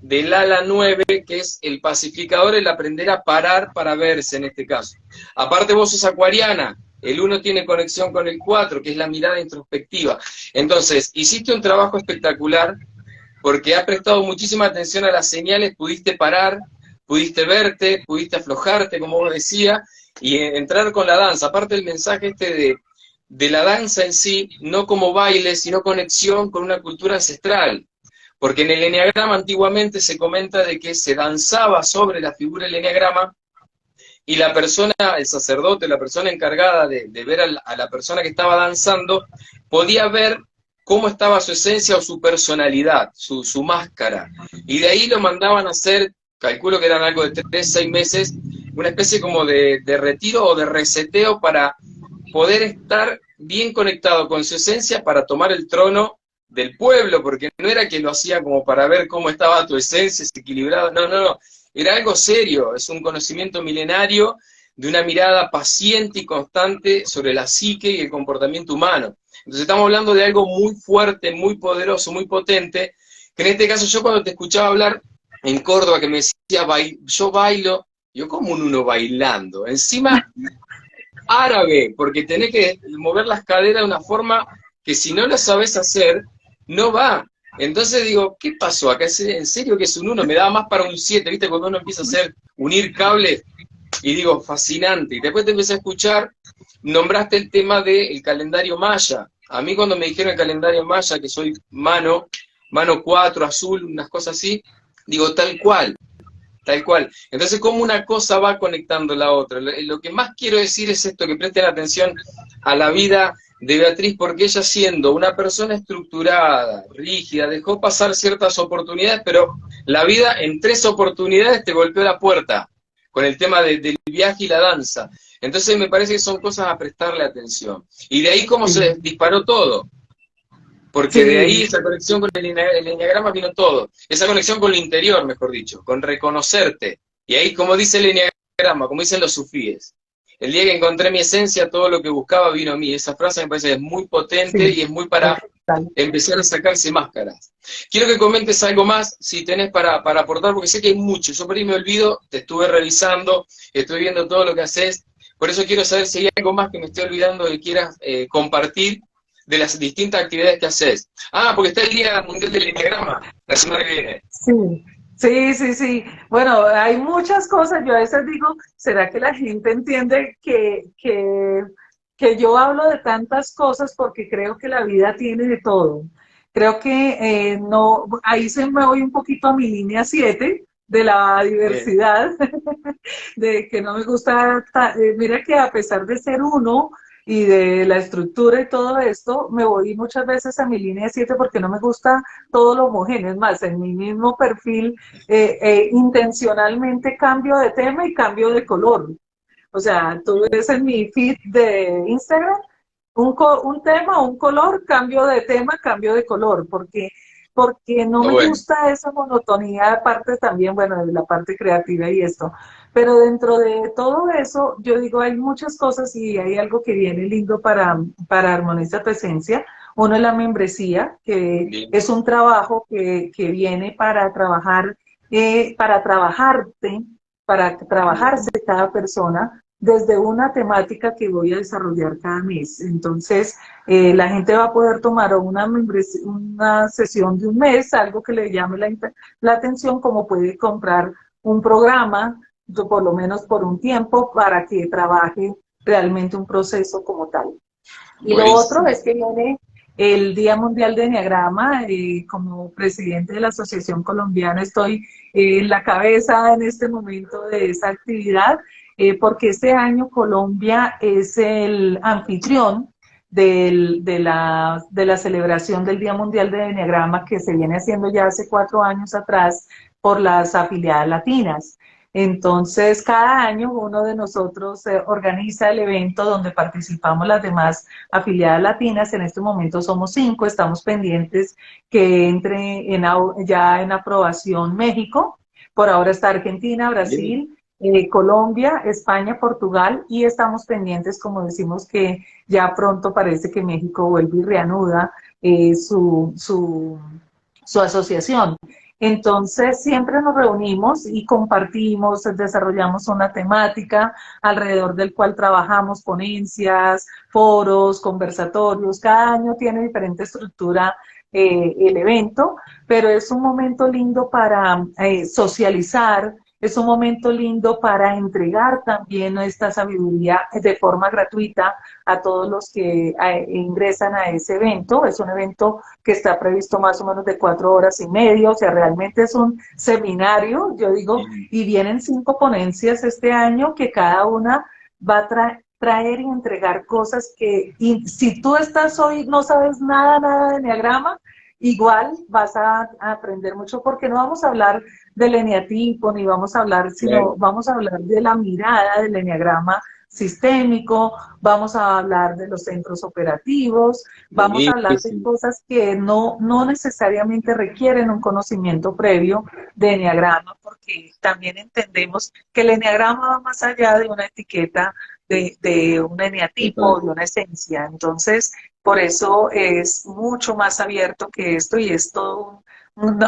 S3: del ala 9, que es el pacificador, el aprender a parar para verse en este caso. Aparte vos sos acuariana, el 1 tiene conexión con el 4, que es la mirada introspectiva. Entonces, hiciste un trabajo espectacular, porque has prestado muchísima atención a las señales, pudiste parar, pudiste verte, pudiste aflojarte, como vos decía, y entrar con la danza. Aparte el mensaje de la danza en sí, no como baile, sino conexión con una cultura ancestral. Porque en el enneagrama antiguamente se comenta de que se danzaba sobre la figura del enneagrama y la persona, el sacerdote, la persona encargada de ver a la persona que estaba danzando, podía ver cómo estaba su esencia o su personalidad, su máscara. Y de ahí lo mandaban a hacer, calculo que eran algo de 3, 6 meses, una especie como de retiro o de reseteo para poder estar bien conectado con su esencia para tomar el trono del pueblo, porque no era que lo hacía como para ver cómo estaba tu esencia, equilibrado, no, era algo serio, es un conocimiento milenario de una mirada paciente y constante sobre la psique y el comportamiento humano. Entonces estamos hablando de algo muy fuerte, muy poderoso, muy potente, que en este caso yo cuando te escuchaba hablar en Córdoba, que me decía, yo bailo, yo como un uno bailando, encima árabe, porque tenés que mover las caderas de una forma que si no lo sabes hacer, no va. Entonces digo, ¿qué pasó acá? ¿En serio que es un 1? Me daba más para un 7, ¿viste? Cuando uno empieza a hacer, unir cables, y digo, fascinante. Y después te empecé a escuchar, nombraste el tema del calendario maya. A mí cuando me dijeron el calendario maya, que soy mano 4, azul, unas cosas así, digo, tal cual. Tal cual. Entonces, ¿cómo una cosa va conectando la otra? Lo que más quiero decir es esto, que presten atención a la vida de Beatriz, porque ella siendo una persona estructurada, rígida, dejó pasar ciertas oportunidades, pero la vida en 3 oportunidades te golpeó la puerta, con el tema del viaje y la danza. Entonces me parece que son cosas a prestarle atención. Y de ahí cómo se disparó todo. Porque de ahí esa conexión con el enneagrama vino todo. Esa conexión con lo interior, mejor dicho, con reconocerte. Y ahí, como dice el enneagrama, como dicen los sufíes, el día que encontré mi esencia, todo lo que buscaba vino a mí. Esa frase me parece que es muy potente y es muy para empezar a sacarse máscaras. Quiero que comentes algo más, si tenés para aportar, porque sé que hay mucho. Yo por ahí me olvido, te estuve revisando, estoy viendo todo lo que haces. Por eso quiero saber si hay algo más que me estoy olvidando que quieras compartir de las distintas actividades que haces. Ah, porque está el Día Mundial del Enneagrama, la semana que viene.
S2: Sí. Bueno, hay muchas cosas. Yo a veces digo, ¿será que la gente entiende que yo hablo de tantas cosas porque creo que la vida tiene de todo? Creo que no, ahí se me voy un poquito a mi línea 7 de la diversidad, de que no me gusta, mira que a pesar de ser uno, y de la estructura y todo esto, me voy muchas veces a mi línea 7 porque no me gusta todo lo homogéneo. Es más, en mi mismo perfil intencionalmente cambio de tema y cambio de color. O sea, tú ves en mi feed de Instagram un tema, un color, cambio de tema, cambio de color, porque no
S3: Está
S2: me
S3: bueno,
S2: gusta esa monotonía, aparte también, bueno, de la parte creativa y esto. Pero dentro de todo eso, yo digo, hay muchas cosas y hay algo que viene lindo para Armoniza tu Esencia. Uno es la membresía, que
S3: bien,
S2: es un trabajo que viene para trabajarte, para trabajarse
S3: bien,
S2: cada persona desde una temática que voy a desarrollar cada mes. Entonces, la gente va a poder tomar una sesión de un mes, algo que le llame la atención, como puede comprar un programa, por lo menos por un tiempo, para que trabaje realmente un proceso como tal. Y lo otro
S3: buenísimo.
S2: es que viene el Día Mundial de Enneagrama. Como presidente de la Asociación Colombiana estoy en la cabeza en este momento de esa actividad, porque este año Colombia es el anfitrión de la celebración del Día Mundial de Enneagrama, que se viene haciendo ya hace 4 años atrás por las afiliadas latinas. Entonces, cada año uno de nosotros organiza el evento donde participamos las demás afiliadas latinas. En este momento somos 5, estamos pendientes que entre ya en aprobación México. Por ahora está Argentina,
S3: Bien,
S2: Brasil, Colombia, España, Portugal, y estamos pendientes, como decimos, que ya pronto parece que México vuelve y reanuda su asociación. Entonces, siempre nos reunimos y compartimos, desarrollamos una temática alrededor del cual trabajamos ponencias, foros, conversatorios. Cada año tiene diferente estructura el evento, pero es un momento lindo para socializar, es un momento lindo para entregar también esta sabiduría de forma gratuita a todos los que ingresan a ese evento. Es un evento que está previsto más o menos de 4 horas y media, o sea, realmente es un seminario, yo digo,
S3: bien,
S2: y vienen 5 ponencias este año que cada una va a traer y entregar cosas que, y si tú estás hoy, no sabes nada de enneagrama, igual vas a aprender mucho, porque no vamos a hablar del eneatipo, ni vamos a hablar, sino
S3: claro,
S2: vamos a hablar de la mirada del enneagrama sistémico, vamos a hablar de los centros operativos, vamos a hablar de
S3: buenísimo.
S2: cosas que no necesariamente requieren un conocimiento previo de enneagrama, porque también entendemos que el enneagrama va más allá de una etiqueta de un eneatipo,
S3: Total.
S2: de una esencia. Entonces, por eso es mucho más abierto que esto y es todo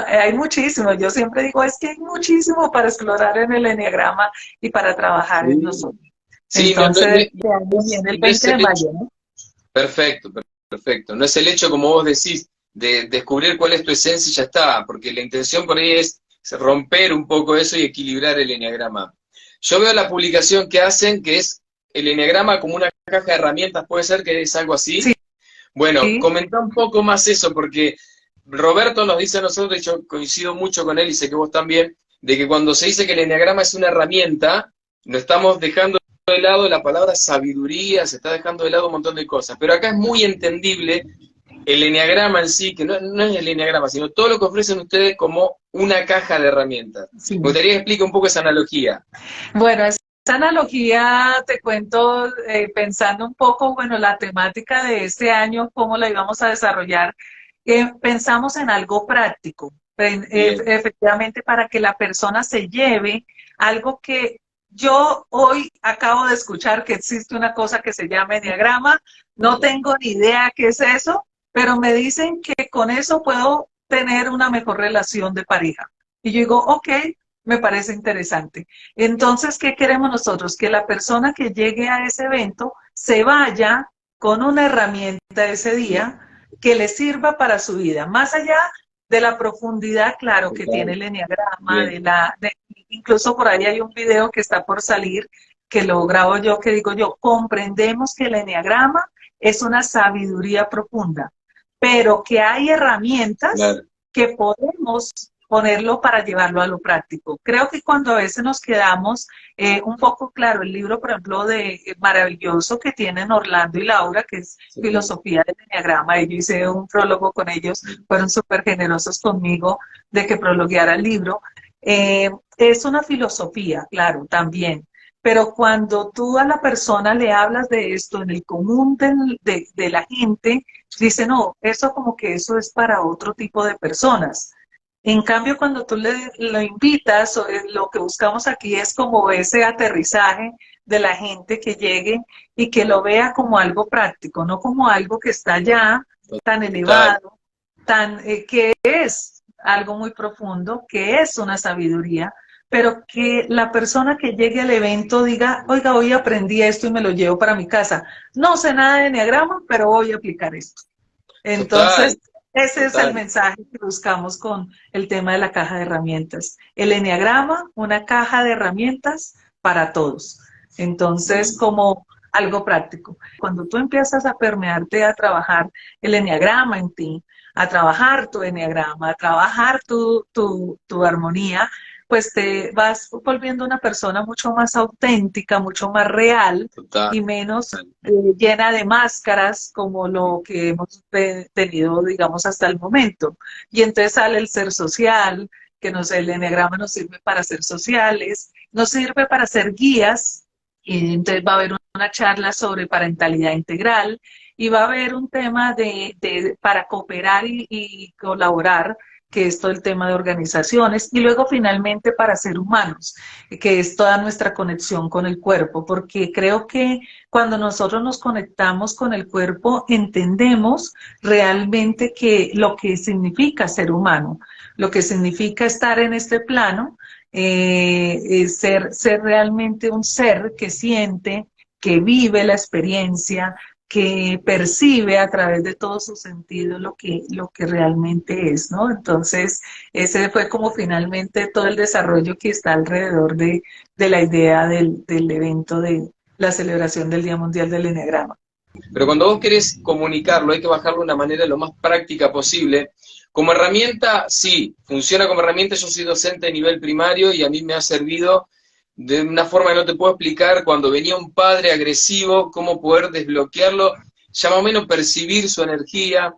S2: hay muchísimo. Yo siempre digo, es que hay muchísimo para explorar en el enneagrama y para trabajar en
S3: Sí,
S2: nosotros.
S3: sí,
S2: Entonces, este año viene el
S3: no es
S2: 20
S3: el
S2: de
S3: hecho,
S2: mayo, ¿no?
S3: perfecto, perfecto. No es el hecho, como vos decís, de descubrir cuál es tu esencia y ya está, porque la intención por ahí es romper un poco eso y equilibrar el eneagrama. Yo veo la publicación que hacen, que es el eneagrama como una caja de herramientas, ¿puede ser que es algo así?
S2: Sí,
S3: Bueno,
S2: sí.
S3: comenta un poco más eso, porque Roberto nos dice a nosotros, y yo coincido mucho con él y sé que vos también, de que cuando se dice que el eneagrama es una herramienta, no estamos dejando de lado la palabra sabiduría, se está dejando de lado un montón de cosas. Pero acá es muy entendible el eneagrama en sí, que no es el eneagrama, sino todo lo que ofrecen ustedes como una caja de herramientas.
S2: Sí.
S3: Me gustaría que explique un poco esa analogía.
S2: Bueno, esa analogía te cuento pensando un poco, bueno, la temática de este año, cómo la íbamos a desarrollar. Pensamos en algo práctico,
S3: Bien,
S2: efectivamente, para que la persona se lleve algo que yo hoy acabo de escuchar, que existe una cosa que se llama enneagrama. No tengo ni idea qué es eso, pero me dicen que con eso puedo tener una mejor relación de pareja. Y yo digo, ok, me parece interesante. Entonces, ¿qué queremos nosotros? Que la persona que llegue a ese evento se vaya con una herramienta ese día que le sirva para su vida, más allá de la profundidad, claro, que tiene
S3: total,
S2: el enneagrama,
S3: bien,
S2: incluso por ahí hay un video que está por salir, que lo grabo yo, que digo yo, comprendemos que el enneagrama es una sabiduría profunda, pero que hay herramientas
S3: claro,
S2: que podemos ponerlo para llevarlo a lo práctico. Creo que cuando a veces nos quedamos un poco claro, el libro, por ejemplo, de maravilloso que tienen Orlando y Laura, que es
S3: Sí.
S2: Filosofía del Eneagrama, yo hice un prólogo con ellos, fueron súper generosos conmigo de que prologueara el libro. Es una filosofía, claro, también. Pero cuando tú a la persona le hablas de esto en el común de la gente, dice, no, eso como que eso es para otro tipo de personas. En cambio, cuando tú lo invitas, lo que buscamos aquí es como ese aterrizaje de la gente que llegue y que lo vea como algo práctico, no como algo que está ya tan elevado, que es algo muy profundo, que es una sabiduría, pero que la persona que llegue al evento diga, oiga, hoy aprendí esto y me lo llevo para mi casa. No sé nada de enneagrama, pero voy a aplicar esto. Entonces, ese es el mensaje que buscamos con el tema de la caja de herramientas. El enneagrama, una caja de herramientas para todos. Entonces, como algo práctico. Cuando tú empiezas a permearte, a trabajar el enneagrama en ti, a trabajar tu enneagrama, a trabajar tu armonía, pues te vas volviendo una persona mucho más auténtica, mucho más real y menos llena de máscaras como lo que hemos tenido, digamos, hasta el momento. Y entonces sale el ser social, que el enneagrama nos sirve para ser sociales, nos sirve para ser guías, y entonces va a haber una charla sobre parentalidad integral y va a haber un tema para cooperar y colaborar, que es todo el tema de organizaciones, y luego finalmente para ser humanos, que es toda nuestra conexión con el cuerpo, porque creo que cuando nosotros nos conectamos con el cuerpo, entendemos realmente que lo que significa ser humano, lo que significa estar en este plano, ser realmente un ser que siente, que vive la experiencia, que percibe a través de todos sus sentidos lo que realmente es, ¿no? Entonces, ese fue como finalmente todo el desarrollo que está alrededor de la idea del evento de la celebración del Día Mundial del Enneagrama.
S3: Pero cuando vos querés comunicarlo, hay que bajarlo de una manera lo más práctica posible. Como herramienta, sí, funciona como herramienta. Yo soy docente de nivel primario y a mí me ha servido de una forma que no te puedo explicar. Cuando venía un padre agresivo, cómo poder desbloquearlo, ya más o menos percibir su energía.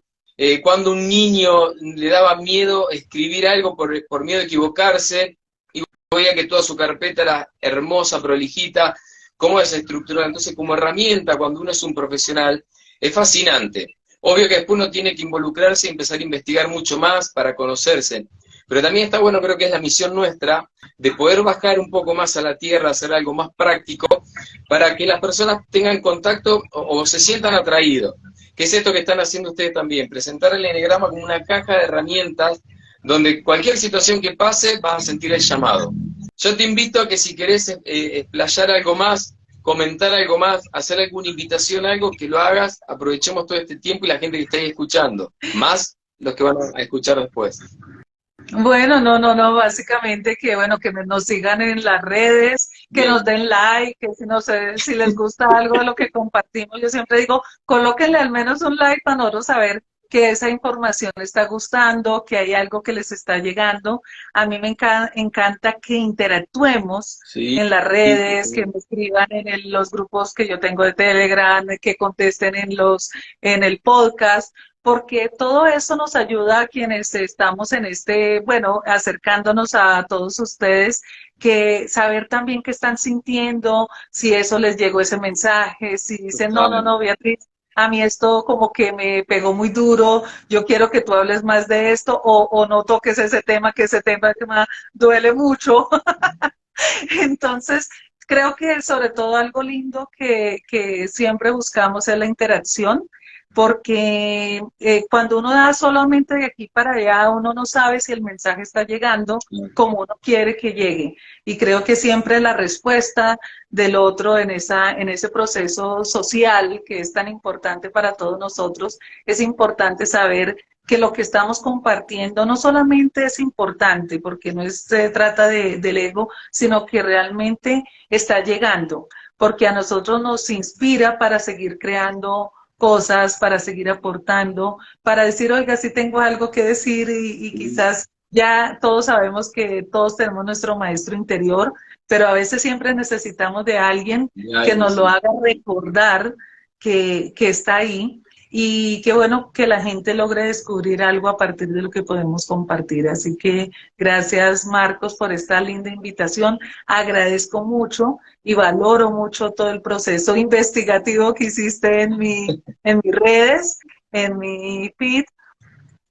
S3: Cuando un niño le daba miedo escribir algo por miedo a equivocarse, y veía que toda su carpeta era hermosa, prolijita, cómo desestructurar. Entonces, como herramienta, cuando uno es un profesional, es fascinante. Obvio que después uno tiene que involucrarse y empezar a investigar mucho más para conocerse. Pero también está bueno, creo que es la misión nuestra, de poder bajar un poco más a la tierra, hacer algo más práctico, para que las personas tengan contacto o se sientan atraídos. Que es esto que están haciendo ustedes también, presentar el enneagrama como una caja de herramientas, donde cualquier situación que pase vas a sentir el llamado. Yo te invito a que si querés explayar algo más, comentar algo más, hacer alguna invitación, algo, que lo hagas, aprovechemos todo este tiempo y la gente que está ahí escuchando, más los que van a escuchar después.
S2: Bueno, no, básicamente que bueno, que nos sigan en las redes, que
S3: Bien.
S2: nos den like, que si no sé, si les gusta algo de lo que compartimos, yo siempre digo, colóquenle al menos un like para nosotros saber que esa información les está gustando, que hay algo que les está llegando. A mí me encanta que interactuemos en las redes, que me escriban en los grupos que yo tengo de Telegram, que contesten en el podcast, porque todo eso nos ayuda a quienes estamos en bueno, acercándonos a todos ustedes, que saber también qué están sintiendo, si eso les llegó ese mensaje, si dicen, no, Beatriz, a mí esto como que me pegó muy duro, yo quiero que tú hables más de esto, o no toques ese tema, que ese tema que me duele mucho. Entonces, creo que sobre todo algo lindo que siempre buscamos es la interacción, porque cuando uno da solamente de aquí para allá, uno no sabe si el mensaje está llegando como uno quiere que llegue. Y creo que siempre la respuesta del otro en ese proceso social que es tan importante para todos nosotros, es importante saber que lo que estamos compartiendo no solamente es importante, porque no se trata del ego, sino que realmente está llegando, porque a nosotros nos inspira para seguir creando cosas, para seguir aportando, para decir, oiga, sí tengo algo que decir y quizás ya todos sabemos que todos tenemos nuestro maestro interior, pero a veces siempre necesitamos de alguien que
S3: Ay,
S2: nos lo
S3: sí.
S2: haga recordar que está ahí. Y qué bueno que la gente logre descubrir algo a partir de lo que podemos compartir. Así que gracias, Marcos, por esta linda invitación. Agradezco mucho y valoro mucho todo el proceso investigativo que hiciste en mis redes, en mi feed.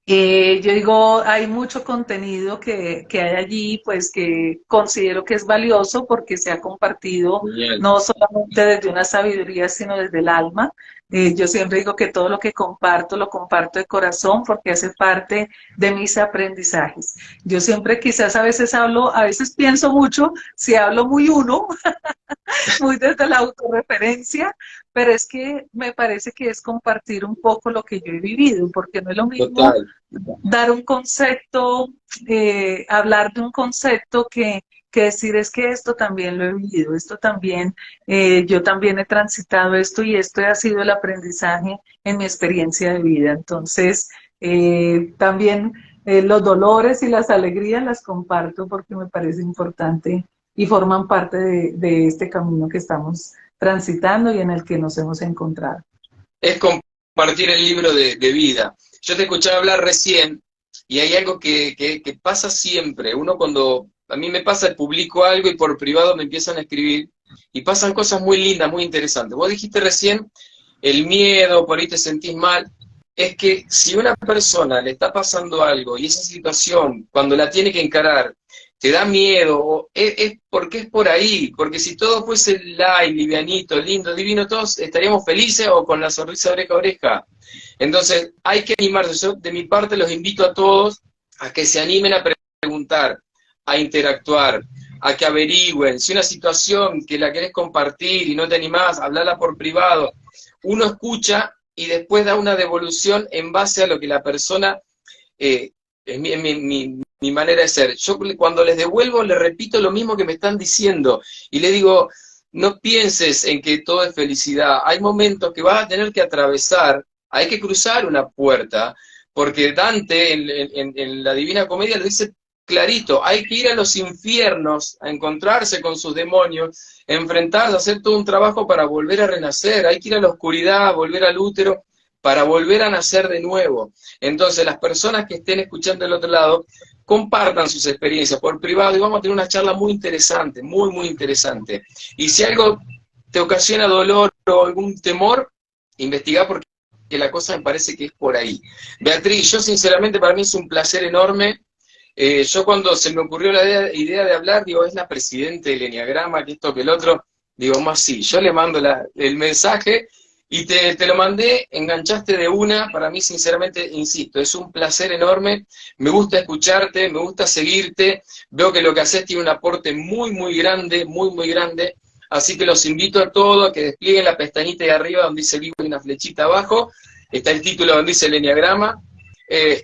S2: Yo digo, hay mucho contenido que hay allí, pues que considero que es valioso porque se ha compartido
S3: Genial.
S2: no solamente desde una sabiduría, sino desde el alma. Yo siempre digo que todo lo que comparto, lo comparto de corazón porque hace parte de mis aprendizajes. Yo siempre quizás a veces hablo, a veces pienso mucho, si hablo muy uno, muy desde la autorreferencia, pero es que me parece que es compartir un poco lo que yo he vivido, porque no es lo mismo
S3: Total.
S2: dar un concepto, hablar de un concepto que decir es que esto también lo he vivido, esto también, yo también he transitado esto y esto ha sido el aprendizaje en mi experiencia de vida. Entonces, también los dolores y las alegrías las comparto porque me parece importante y forman parte de este camino que estamos transitando y en el que nos hemos encontrado.
S3: Es compartir el libro de vida. Yo te escuchaba hablar recién y hay algo que pasa siempre. Uno cuando, a mí me pasa, publico algo y por privado me empiezan a escribir y pasan cosas muy lindas, muy interesantes. Vos dijiste recién el miedo, por ahí te sentís mal. Es que si una persona le está pasando algo y esa situación, cuando la tiene que encarar, te da miedo, es porque es por ahí, porque si todo fuese light, livianito, lindo, divino, todos estaríamos felices o con la sonrisa oreja a oreja. Entonces, hay que animarse. Yo, de mi parte, los invito a todos a que se animen a preguntar, a interactuar, a que averigüen. Si una situación que la querés compartir y no te animás, hablala por privado. Uno escucha y después da una devolución en base a lo que la persona es mi manera de ser. Yo cuando les devuelvo, les repito lo mismo que me están diciendo. Y le digo, no pienses en que todo es felicidad. Hay momentos que vas a tener que atravesar, hay que cruzar una puerta, porque Dante en la Divina Comedia lo dice clarito, hay que ir a los infiernos, a encontrarse con sus demonios, enfrentarse, hacer todo un trabajo para volver a renacer, hay que ir a la oscuridad, volver al útero, para volver a nacer de nuevo. Entonces, las personas que estén escuchando del otro lado, compartan sus experiencias por privado y vamos a tener una charla muy interesante, muy, muy interesante. Y si algo te ocasiona dolor o algún temor, investiga porque la cosa me parece que es por ahí. Beatriz, yo sinceramente para mí es un placer enorme. Yo cuando se me ocurrió la idea de hablar, digo, es la presidenta del Enneagrama, que esto, que el otro, digo, más sí, yo le mando el mensaje y te lo mandé, enganchaste de una, para mí sinceramente, insisto, es un placer enorme, me gusta escucharte, me gusta seguirte, veo que lo que haces tiene un aporte muy, muy grande, así que los invito a todos a que desplieguen la pestañita de arriba donde dice vivo y una flechita abajo, está el título donde dice el Enneagrama,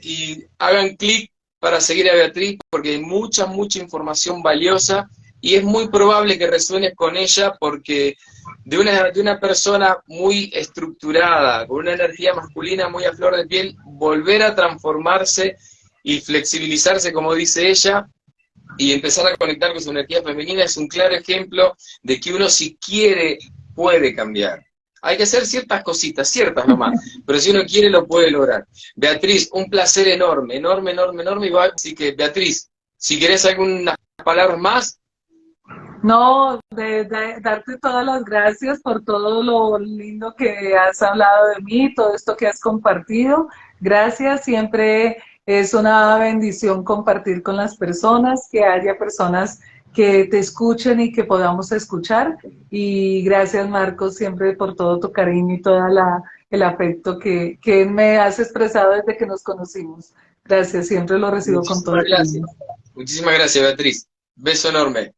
S3: y hagan clic para seguir a Beatriz, porque hay mucha información valiosa, y es muy probable que resuenes con ella, porque de una persona muy estructurada, con una energía masculina muy a flor de piel, volver a transformarse y flexibilizarse, como dice ella, y empezar a conectar con su energía femenina es un claro ejemplo de que uno si quiere, puede cambiar. Hay que hacer ciertas cositas, ciertas nomás, pero si uno quiere lo puede lograr. Beatriz, un placer enorme, enorme, igual, así que Beatriz, si querés algunas palabras más.
S2: No, darte todas las gracias por todo lo lindo que has hablado de mí, todo esto que has compartido. Gracias, siempre es una bendición compartir con las personas, que haya personas que te escuchen y que podamos escuchar. Y gracias, Marcos, siempre por todo tu cariño y todo el afecto que me has expresado desde que nos conocimos. Gracias, siempre lo recibo con todo
S3: Muchísimas
S2: el cariño.
S3: gracias. Muchísimas gracias, Beatriz. Beso enorme.